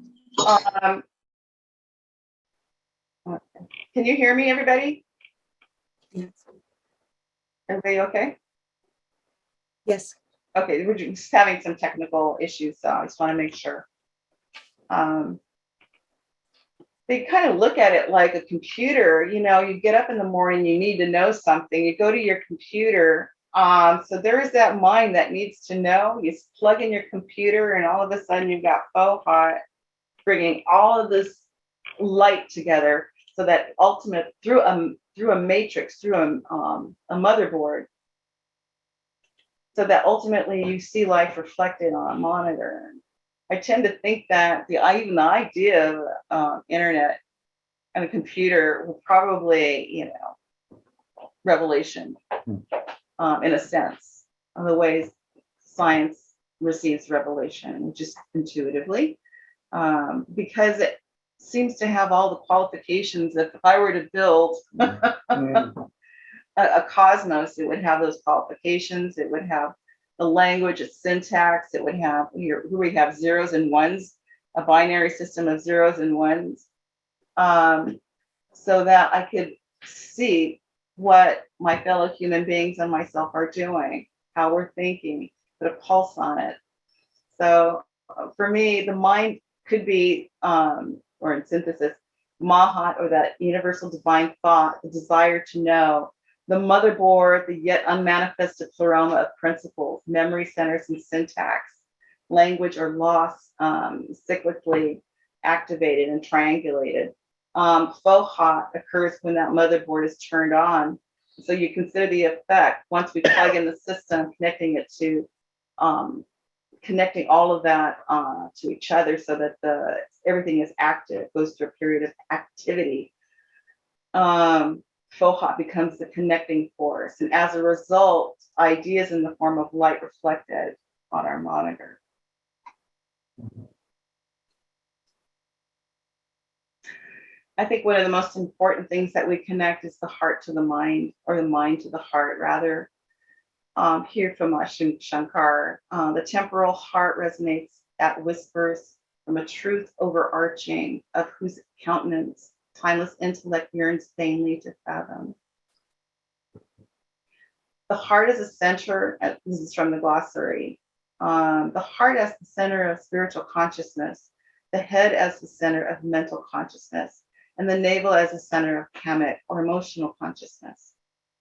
Can you hear me, everybody? Yes. Everybody okay? Yes. Okay, we're just having some technical issues, so I just want to make sure. They kind of look at it like a computer. You know, you get up in the morning, you need to know something, you go to your computer. So there is that mind that needs to know. You plug in your computer, and all of a sudden you've got Vohat bringing all of this light together, so that ultimate through a matrix, through a motherboard, so that ultimately you see life reflected on a monitor. I tend to think that even the idea of internet and a computer will probably, revelation in a sense, of the ways science receives revelation, just intuitively, because it seems to have all the qualifications that if I were to build a cosmos, it would have those qualifications. It would have the language, its syntax. It would have here we have zeros and ones, a binary system of zeros and ones. so that I could see what my fellow human beings and myself are doing, how we're thinking, put a pulse on it. So for me, the mind could be, or in synthesis, Mahat, or that universal divine thought, the desire to know, the motherboard, the yet unmanifested pleroma of principles, memory centers and syntax, language or loss, cyclically activated and triangulated. Fohat occurs when that motherboard is turned on. So you consider the effect once we plug in the system, connecting it to connecting all of that to each other so that everything is active, goes through a period of activity. Fohat becomes the connecting force. And as a result, ideas in the form of light reflected on our monitor. I think one of the most important things that we connect is the heart to the mind, or the mind to the heart, rather. Here from Shankar, the temporal heart resonates at whispers from a truth overarching of whose countenance timeless intellect yearns vainly to fathom. The heart is a center, this is from the glossary, the heart as the center of spiritual consciousness, the head as the center of mental consciousness, and the navel as the center of kamic or emotional consciousness.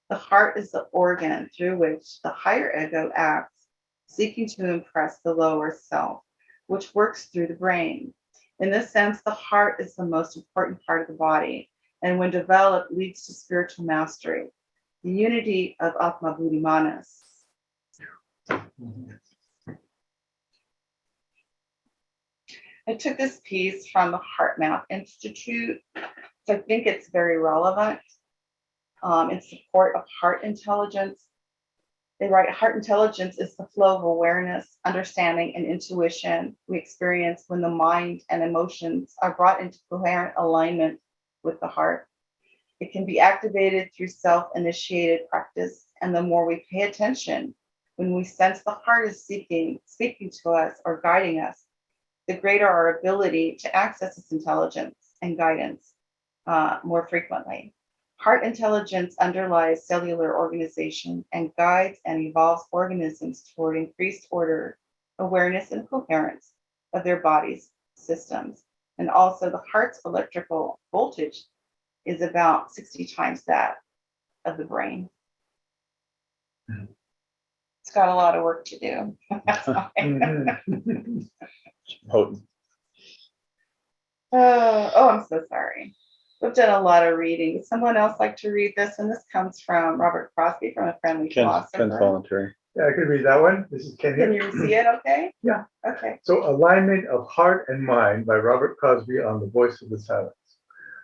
The heart is the organ through which the higher ego acts, seeking to impress the lower self, which works through the brain. In this sense, the heart is the most important part of the body, and when developed, leads to spiritual mastery, the unity of Atma Buddhi Manas. I took this piece from the Heart Math Institute, so I think it's very relevant in support of heart intelligence. They write, heart intelligence is the flow of awareness, understanding, and intuition we experience when the mind and emotions are brought into coherent alignment with the heart. It can be activated through self-initiated practice, and the more we pay attention, when we sense the heart is speaking to us or guiding us, the greater our ability to access its intelligence and guidance more frequently. Heart intelligence underlies cellular organization and guides and evolves organisms toward increased order, awareness, and coherence of their bodies' systems. And also the heart's electrical voltage is about 60 times that of the brain. It's got a lot of work to do. That's fine. Potent. Oh, I'm so sorry. We've done a lot of reading. Would someone else like to read this? And this comes from Robert Crosby from A Friendly Philosopher. Ken's voluntary. Yeah, I could read that one. This is Ken Can here. you see it okay? Yeah. Okay. So, Alignment of Heart and Mind by Robert Crosby on The Voice of the Silence.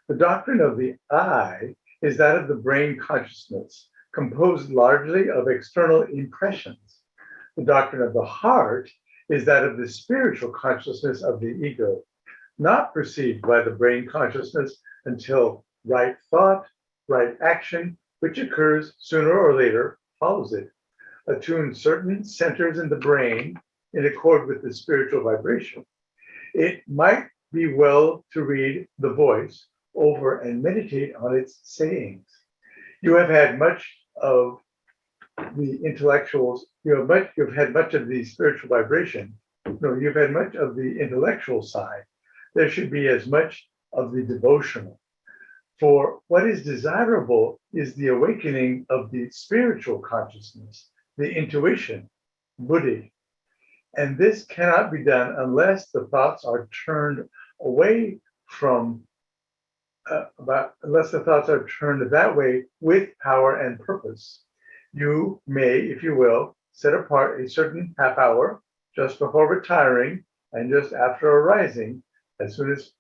The doctrine of the I is that of the brain consciousness, composed largely of external impressions. The doctrine of the heart is that of the spiritual consciousness of the ego, not perceived by the brain consciousness until right thought, right action, which occurs sooner or later, follows it. Attune certain centers in the brain in accord with the spiritual vibration. It might be well to read the voice over and meditate on its sayings. You have had much of the intellectuals, you've had much of the spiritual vibration. No, you've had much of the intellectual side. There should be as much of the devotional. For what is desirable is the awakening of the spiritual consciousness, the intuition, buddhi. And this cannot be done unless the thoughts are turned away from, unless the thoughts are turned that way with power and purpose. You may, if you will, set apart a certain half hour just before retiring and just after arising, as soon as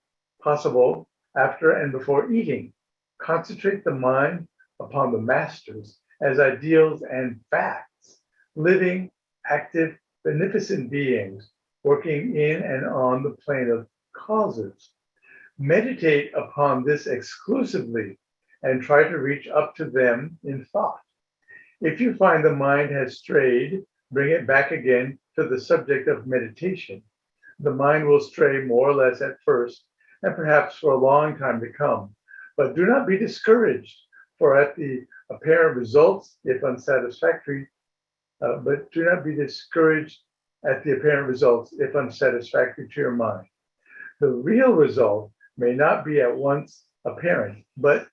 possible, after and before eating. Concentrate the mind upon the masters as ideals and facts, living, active, beneficent beings working in and on the plane of causes. Meditate upon this exclusively and try to reach up to them in thought. If you find the mind has strayed, bring it back again to the subject of meditation. The mind will stray more or less at first, and perhaps for a long time to come, But do not be discouraged, for at the apparent results, if unsatisfactory, but do not be discouraged at the apparent results, if unsatisfactory to your mind. The real result may not be at once apparent, but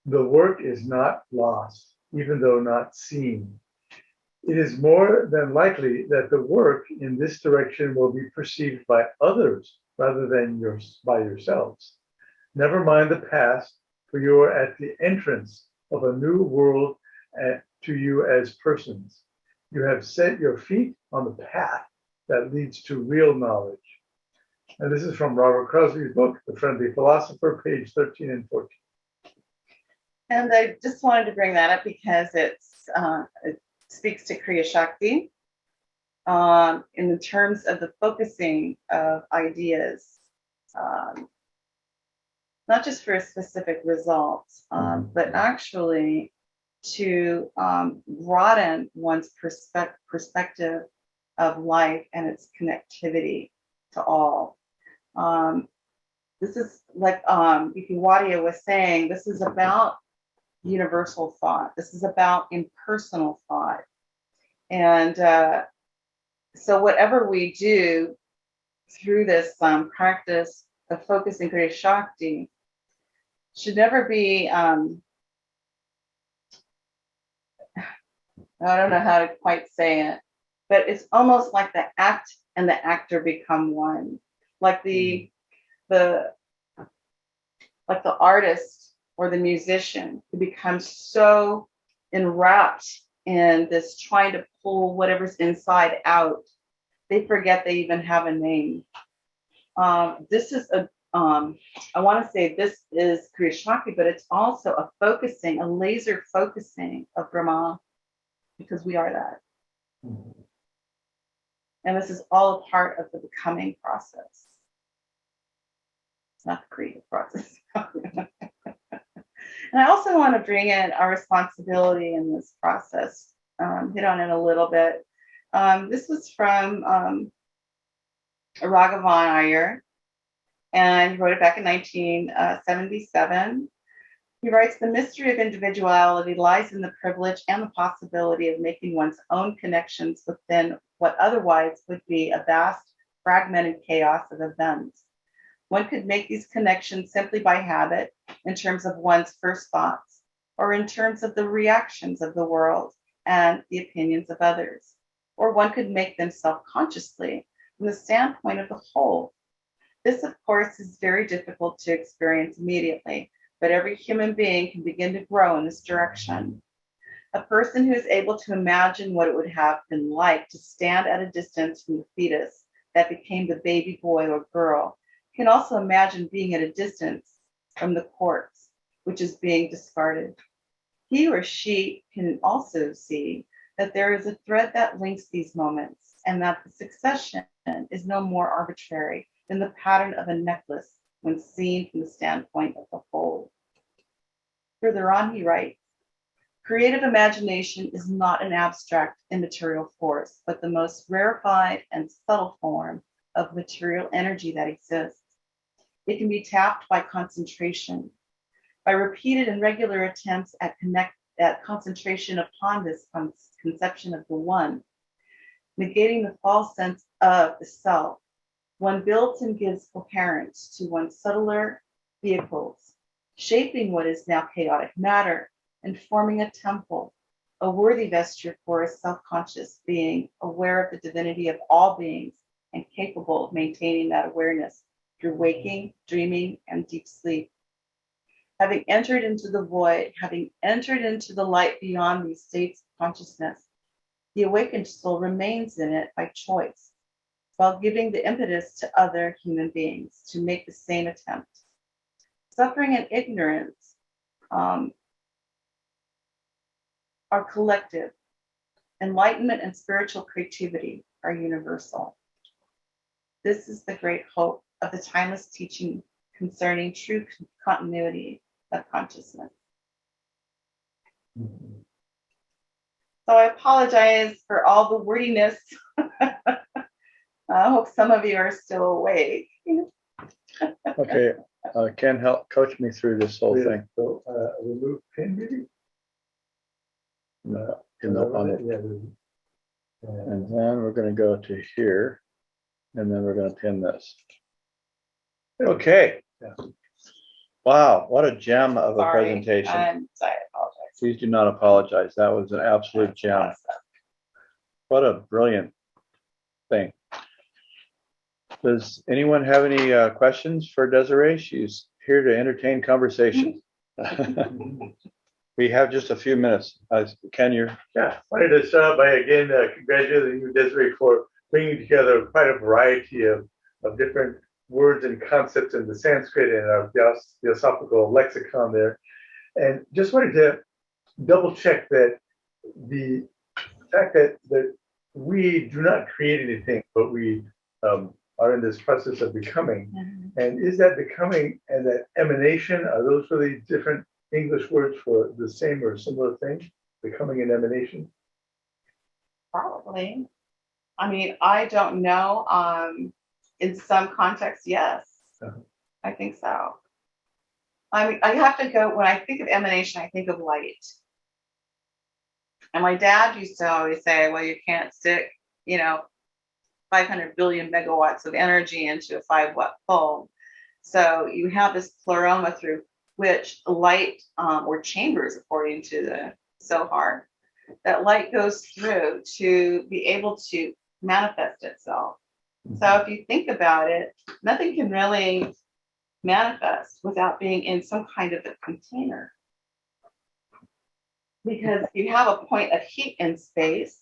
the work is not lost, even though not seen. It is more than likely that the work in this direction will be perceived by others rather than by yourselves. Never mind the past, for you are at the entrance of a new world to you as persons. You have set your feet on the path that leads to real knowledge. And this is from Robert Crosby's book, The Friendly Philosopher, page 13 and 14. And I just wanted to bring that up because it speaks to Kriya Shakti in the terms of the focusing of ideas, not just for a specific result, but actually to broaden one's perspective of life and its connectivity to all. This is like Wadia was saying, this is about universal thought. This is about impersonal thought. And so whatever we do through this practice of focusing Kriya Shakti should never be, I don't know how to quite say it, but it's almost like the act and the actor become one. Like the artist or the musician who becomes so enwrapped in this trying to pull whatever's inside out, they forget they even have a name. This is I want to say this is Kriya Shakti, but it's also a focusing, a laser focusing of Brahma, because we are that. And this is all a part of the becoming process. It's not the creative process. And I also want to bring in our responsibility in this process, hit on it a little bit. This was from Raghavan Iyer, and he wrote it back in 1977. He writes, the mystery of individuality lies in the privilege and the possibility of making one's own connections within what otherwise would be a vast, fragmented chaos of events. One could make these connections simply by habit, in terms of one's first thoughts, or in terms of the reactions of the world and the opinions of others. Or one could make them self-consciously from the standpoint of the whole. This, of course, is very difficult to experience immediately, but every human being can begin to grow in this direction. A person who is able to imagine what it would have been like to stand at a distance from the fetus that became the baby boy or girl can also imagine being at a distance from the corpse, which is being discarded. He or she can also see that there is a thread that links these moments, and that the succession is no more arbitrary than the pattern of a necklace when seen from the standpoint of the whole. Further on, he writes, creative imagination is not an abstract, immaterial force, but the most rarefied and subtle form of material energy that exists. It can be tapped by concentration, by repeated and regular attempts at concentration upon this conception of the one, negating the false sense of the self. One builds and gives coherence to one's subtler vehicles, shaping what is now chaotic matter and forming a temple, a worthy vesture for a self-conscious being, aware of the divinity of all beings and capable of maintaining that awareness through waking, dreaming, and deep sleep. Having entered into the void, having entered into the light beyond these states of consciousness, the awakened soul remains in it by choice, while giving the impetus to other human beings to make the same attempt. Suffering and ignorance are collective. Enlightenment and spiritual creativity are universal. This is the great hope of the timeless teaching concerning true continuity of consciousness. So I apologize for all the wordiness. I hope some of you are still awake. Okay, Ken, help coach me through this whole thing. So, remove pin maybe? No, Yeah. and then we're going to go to here, and then we're going to pin this. Okay. Yeah. Wow, what a gem of a Sorry, presentation. I apologize. Please do not apologize. That was an absolute gem. What a brilliant thing. Does anyone have any questions for Desiree? She's here to entertain conversation. We have just a few minutes. Ken, you're. Yeah, wanted to start by again congratulating you, Desiree, for bringing together quite a variety of different words and concepts in the Sanskrit and our theosophical lexicon there. And just wanted to double check that the fact that we do not create anything, but we are in this process of becoming. Mm-hmm. And is that becoming and that emanation, are those really different English words for the same or similar thing? Becoming and emanation? Probably. I mean, I don't know. In some contexts, yes. Uh-huh. I think so. I mean, I have to go, when I think of emanation, I think of light. And my dad used to always say, well, you can't stick, 500 billion megawatts of energy into a 5-watt bulb. So you have this pleroma through which light, or chambers, according to the Zohar, that light goes through to be able to manifest itself. So if you think about it, nothing can really manifest without being in some kind of a container. Because you have a point of heat in space.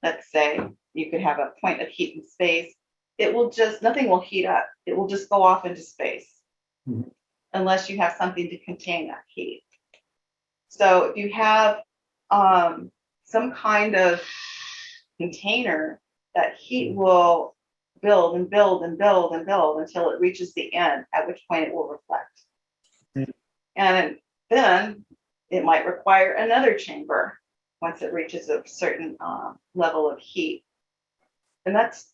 Let's say you could have a point of heat in space. Nothing will heat up. It will just go off into space. Mm-hmm. Unless you have something to contain that heat. So if you have some kind of container, that heat will build and build and build and build until it reaches the end, at which point it will reflect. Mm-hmm. And then it might require another chamber once it reaches a certain level of heat. And that's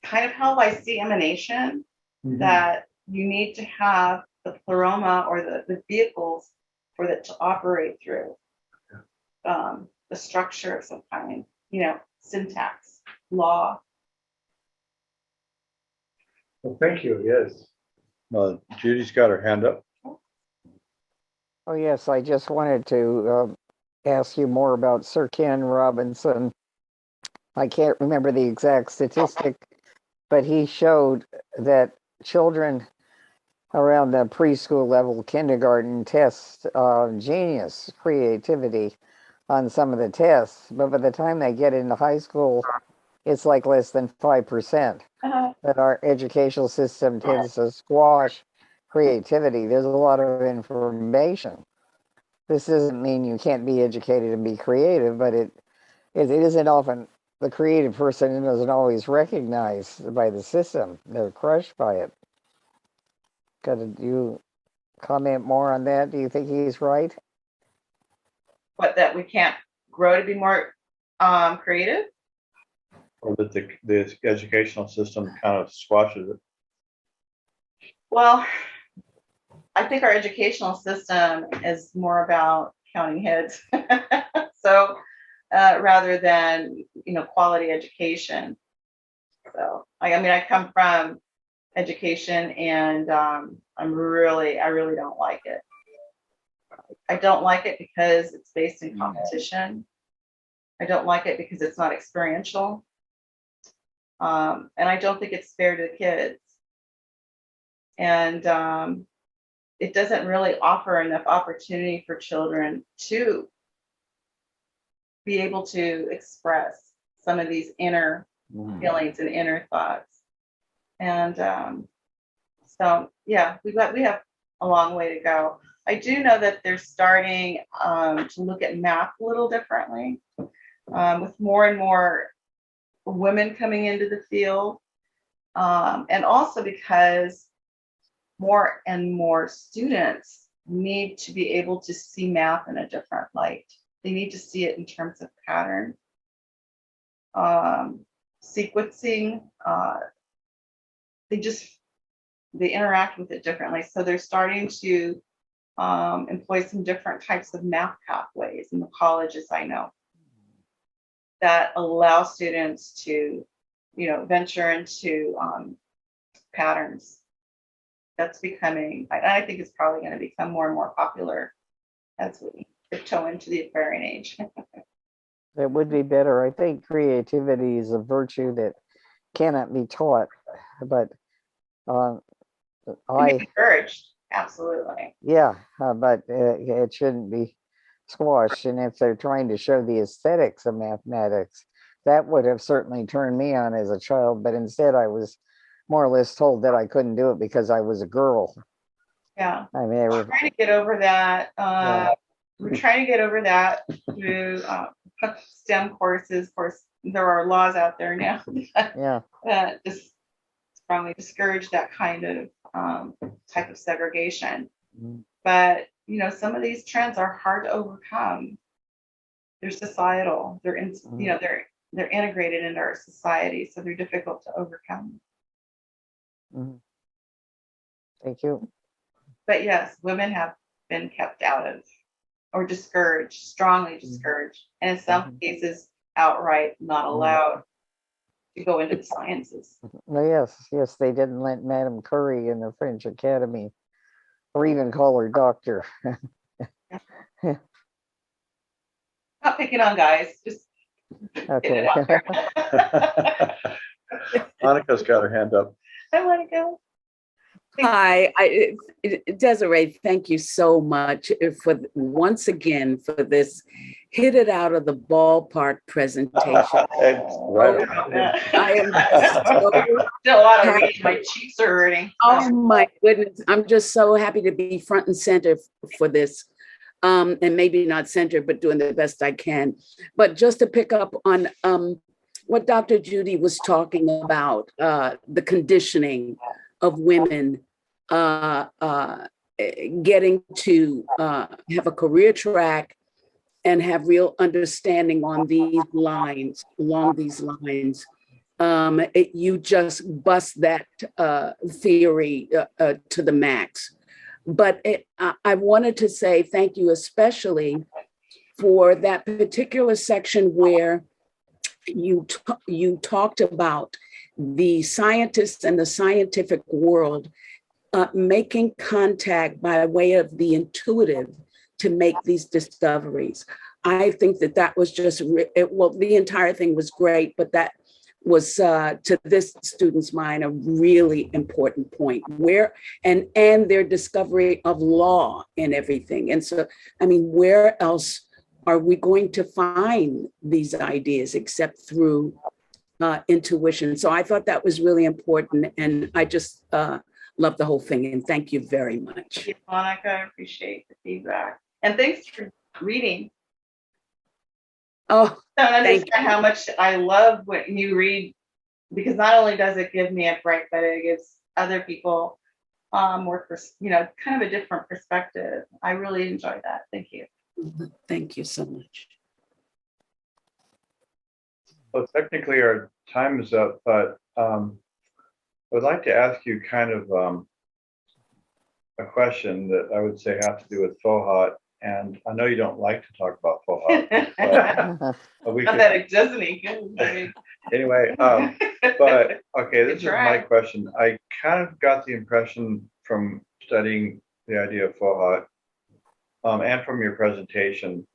kind of how I see emanation, mm-hmm. that you need to have the pleroma or the vehicles for it to operate through. The structure of some kind, syntax, law. Well, thank you. Yes. Judy's got her hand up. Oh, yes. I just wanted to ask you more about Sir Ken Robinson. I can't remember the exact statistic, but he showed that children around the preschool level, kindergarten, test genius, creativity on some of the tests. But by the time they get into high school, it's like less than 5%. That our educational system tends to squash creativity. There's a lot of information. This doesn't mean you can't be educated and be creative, but it isn't often, the creative person isn't always recognized by the system. They're crushed by it. Could you comment more on that? Do you think he's right? What, that we can't grow to be more creative? Or that the educational system kind of squashes it? Well, I think our educational system is more about counting heads. So rather than, quality education. So, I come from education, and I really don't like it. I don't like it because it's based in competition. I don't like it because it's not experiential. And I don't think it's fair to the kids. And it doesn't really offer enough opportunity for children to be able to express some of these inner feelings and inner thoughts. And so, yeah, we have a long way to go. I do know that they're starting to look at math a little differently, with more and more women coming into the field, and also because more and more students need to be able to see math in a different light. They need to see it in terms of pattern, sequencing. they interact with it differently. So they're starting to employ some different types of math pathways in the colleges, I know, that allow students to, venture into patterns. That's becoming, I think it's probably going to become more and more popular as we tiptoe into the Aquarian age. It would be better. I think creativity is a virtue that cannot be taught, but Encouraged, absolutely. yeah, but it shouldn't be squashed. And if they're trying to show the aesthetics of mathematics, that would have certainly turned me on as a child. But instead, I was more or less told that I couldn't do it because I was a girl. Yeah. I mean, they We're were, trying to get over that. Yeah. We're trying to get over that through STEM courses. Of course, there are laws out there now yeah. that just strongly discourage that kind of type of segregation. Mhm. But some of these trends are hard to overcome. They're societal. They're they're integrated into our society, so they're difficult to overcome. Mhm. Thank you. But yes, women have been kept out of or discouraged, strongly discouraged, and in some cases outright not allowed to go into the sciences. No, yes, they didn't let Madame Curie in the French Academy, or even call her doctor. Not picking on guys, just Okay. get it out there. Monica's got her hand up. I want to go. Hi, Desiree, thank you so much for once again for this hit it out of the ballpark presentation. Right. I am so Still a lot of happy. reading. My cheeks are hurting. Oh my goodness, I'm just so happy to be front and center for this. And maybe not center, but doing the best I can. But just to pick up on what Dr. Judy was talking about, the conditioning of women getting to have a career track and have real understanding on these lines, along these lines. You just bust that theory to the max. But I wanted to say thank you especially for that particular section where you talked about the scientists and the scientific world making contact by way of the intuitive to make these discoveries. I think that was just, well, the entire thing was great, but that was to this student's mind a really important point where and their discovery of law and everything. And so, I mean, where else are we going to find these ideas except through intuition? So I thought that was really important, and I just love the whole thing, and thank you very much. Thank you, Monica. I appreciate the feedback, and thanks for reading. Oh, I don't understand how much I love when you read, because not only does it give me a break, but it gives other people more, kind of a different perspective. I really enjoy that. Thank you. Thank you so much. Well, technically our time is up, but I would like to ask you kind of a question that I would say have to do with FOHOT. And I know you don't like to talk about FOHOT, but we Not could, that it does any good. anyway, but okay, this is Good my try. question. I kind of got the impression from studying the idea of FOHOT and from your presentation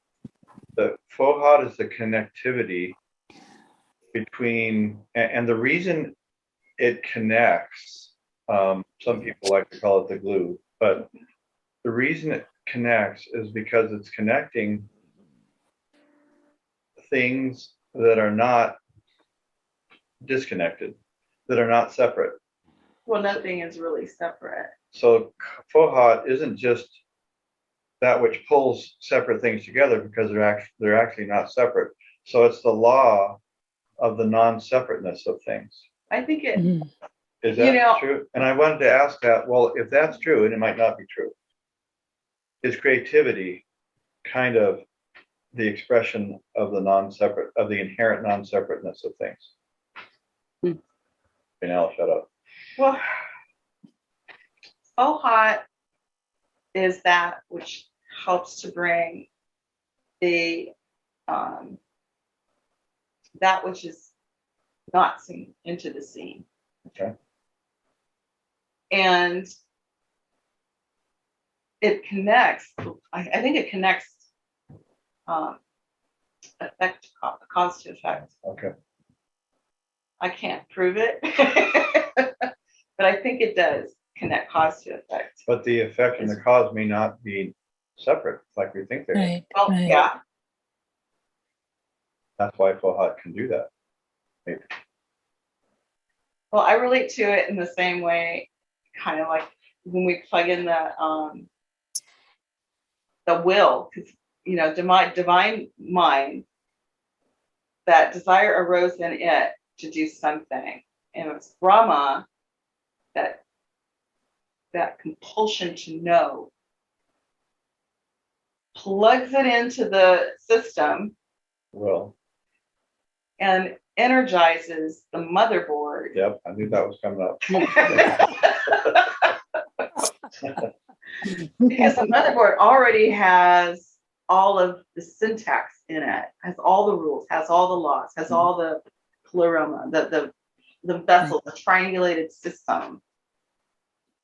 that FOHOT is the connectivity between, and the reason it connects, some people like to call it the glue, but the reason it connects is because it's connecting things that are not disconnected, that are not separate. Well, nothing is really separate. So FOHOT isn't just that which pulls separate things together, because they're actually not separate. So it's the law of the non-separateness of things. I think it. Is that true? And I wanted to ask that, well, if that's true, and it might not be true, is creativity kind of the expression of the non-separate, of the inherent non-separateness of things? Okay, now I'll shut up. Well, Fohat is that which helps to bring the that which is not seen into the scene. Okay. And it connects, I think it connects effect, cause to effect. Okay. I can't prove it, but I think it does connect cause to effect. But the effect and the cause may not be separate like we think they are. Right. Well, right. yeah, That's why Fohat can do that. Maybe. well, I relate to it in the same way, kind of like when we plug in the will, because divine mind, that desire arose in it to do something, and it's Brahma, that compulsion to know, plugs it into the system Well, and energizes the motherboard. yep, I knew that was coming up. Because the motherboard already has all of the syntax in it, has all the rules, has all the laws, has all the pleroma, the vessel, the triangulated system.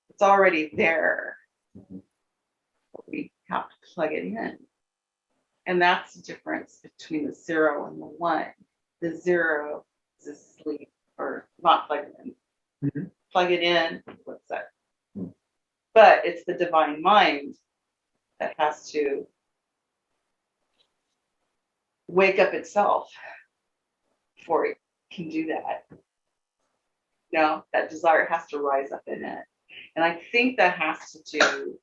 It's already there. We have to plug it in. And that's the difference between the 0 and the 1. The 0 is asleep or not plugged in. Mhm. Plug it in, what's that? But it's the divine mind that has to wake up itself before it can do that. That desire has to rise up in it. And I think that has to do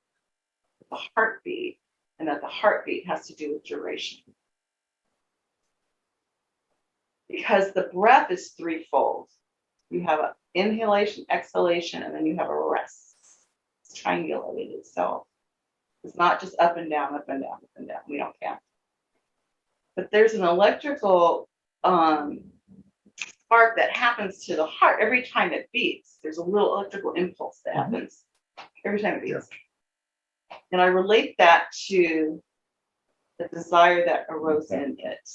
with the heartbeat, and that the heartbeat has to do with duration. Because the breath is threefold. You have an inhalation, exhalation, and then you have a rest. It's triangulated itself. It's not just up and down, up and down, up and down. We don't count. But there's an electrical spark that happens to the heart every time it beats. There's a little electrical impulse that happens every time it beats. And I relate that to the desire that arose in it.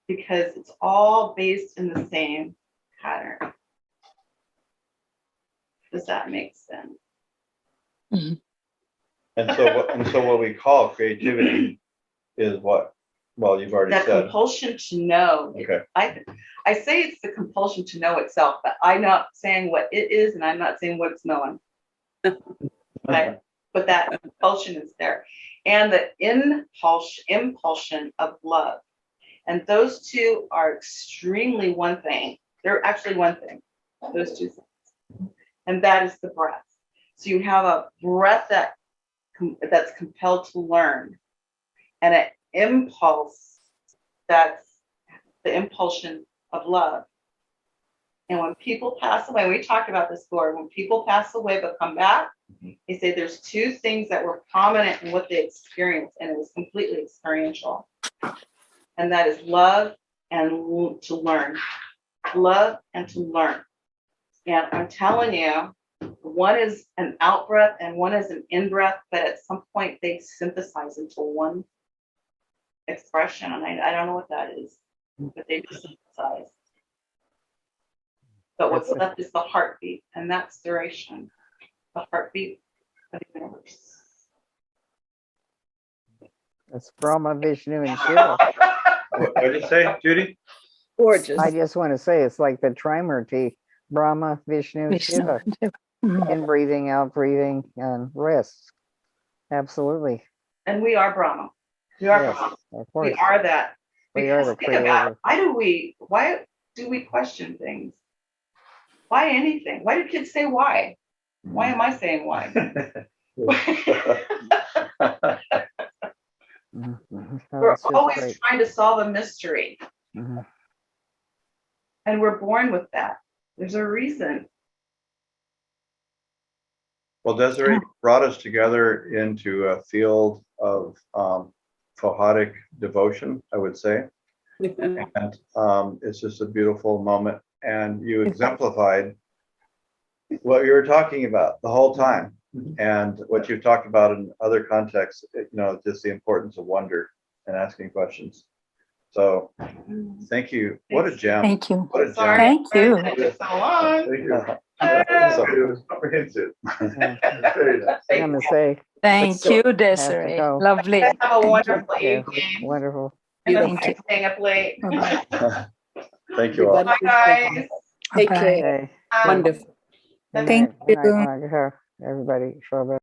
Because it's all based in the same pattern. Does that make sense? Mhm. And so what we call creativity is what? Well, you've already That said. compulsion to know. Okay. I say it's the compulsion to know itself, but I'm not saying what it is, and I'm not saying what it's knowing. Okay? But that compulsion is there. And the impulsion of love. And those two are extremely one thing. They're actually one thing, those two things. And that is the breath. So you have a breath that's compelled to learn, and an impulse that's the impulsion of love. And when people pass away, we talked about this before, when people pass away but come back, they say there's two things that were prominent in what they experienced, and it was completely experiential. And that is love and to learn. Love and to learn. And I'm telling you, one is an out breath and one is an in breath, but at some point they synthesize into one expression. And I don't know what that is, but they just synthesize. But what's left is the heartbeat, and that's duration. The heartbeat of the universe. That's Brahma, Vishnu, and Shiva. What did you say, Judy? Gorgeous. I just want to say it's like the Trimurti, Brahma, Vishnu, Shiva. Mhm. In breathing, out breathing, and rest. Absolutely. And we are Brahma. We are Yes, Brahma. of We course. are that. We are the Because think about it, creator. why do we question things? Why anything? Why do kids say why? Why am I saying why? Mhm, mhm. Oh, We're that's just always great. trying to solve a mystery, Mhm. and we're born with that. There's a reason. Well, Desiree brought us together into a field of Fohatic devotion, I would say. And it's just a beautiful moment. And you exemplified what you were talking about the whole time, and what you've talked about in other contexts, just the importance of wonder and asking questions. So thank you. What a gem. Thank you. What a gem. Sorry, Thank you. it took so long. Thank you. So- It was comprehensive. Yeah. Very nice. I'm gonna say Thank So- you, have to Desiree. go. Lovely. Have a Thank wonderful Yeah, evening. wonderful. And I'm Thank you. staying up late. Bye-bye. Thank you all. Everybody Bye, guys. Take Bye-bye. care. Okay. Um, Wonderful. Good Thank night. Good night, you. Monica. Everybody. Shobha.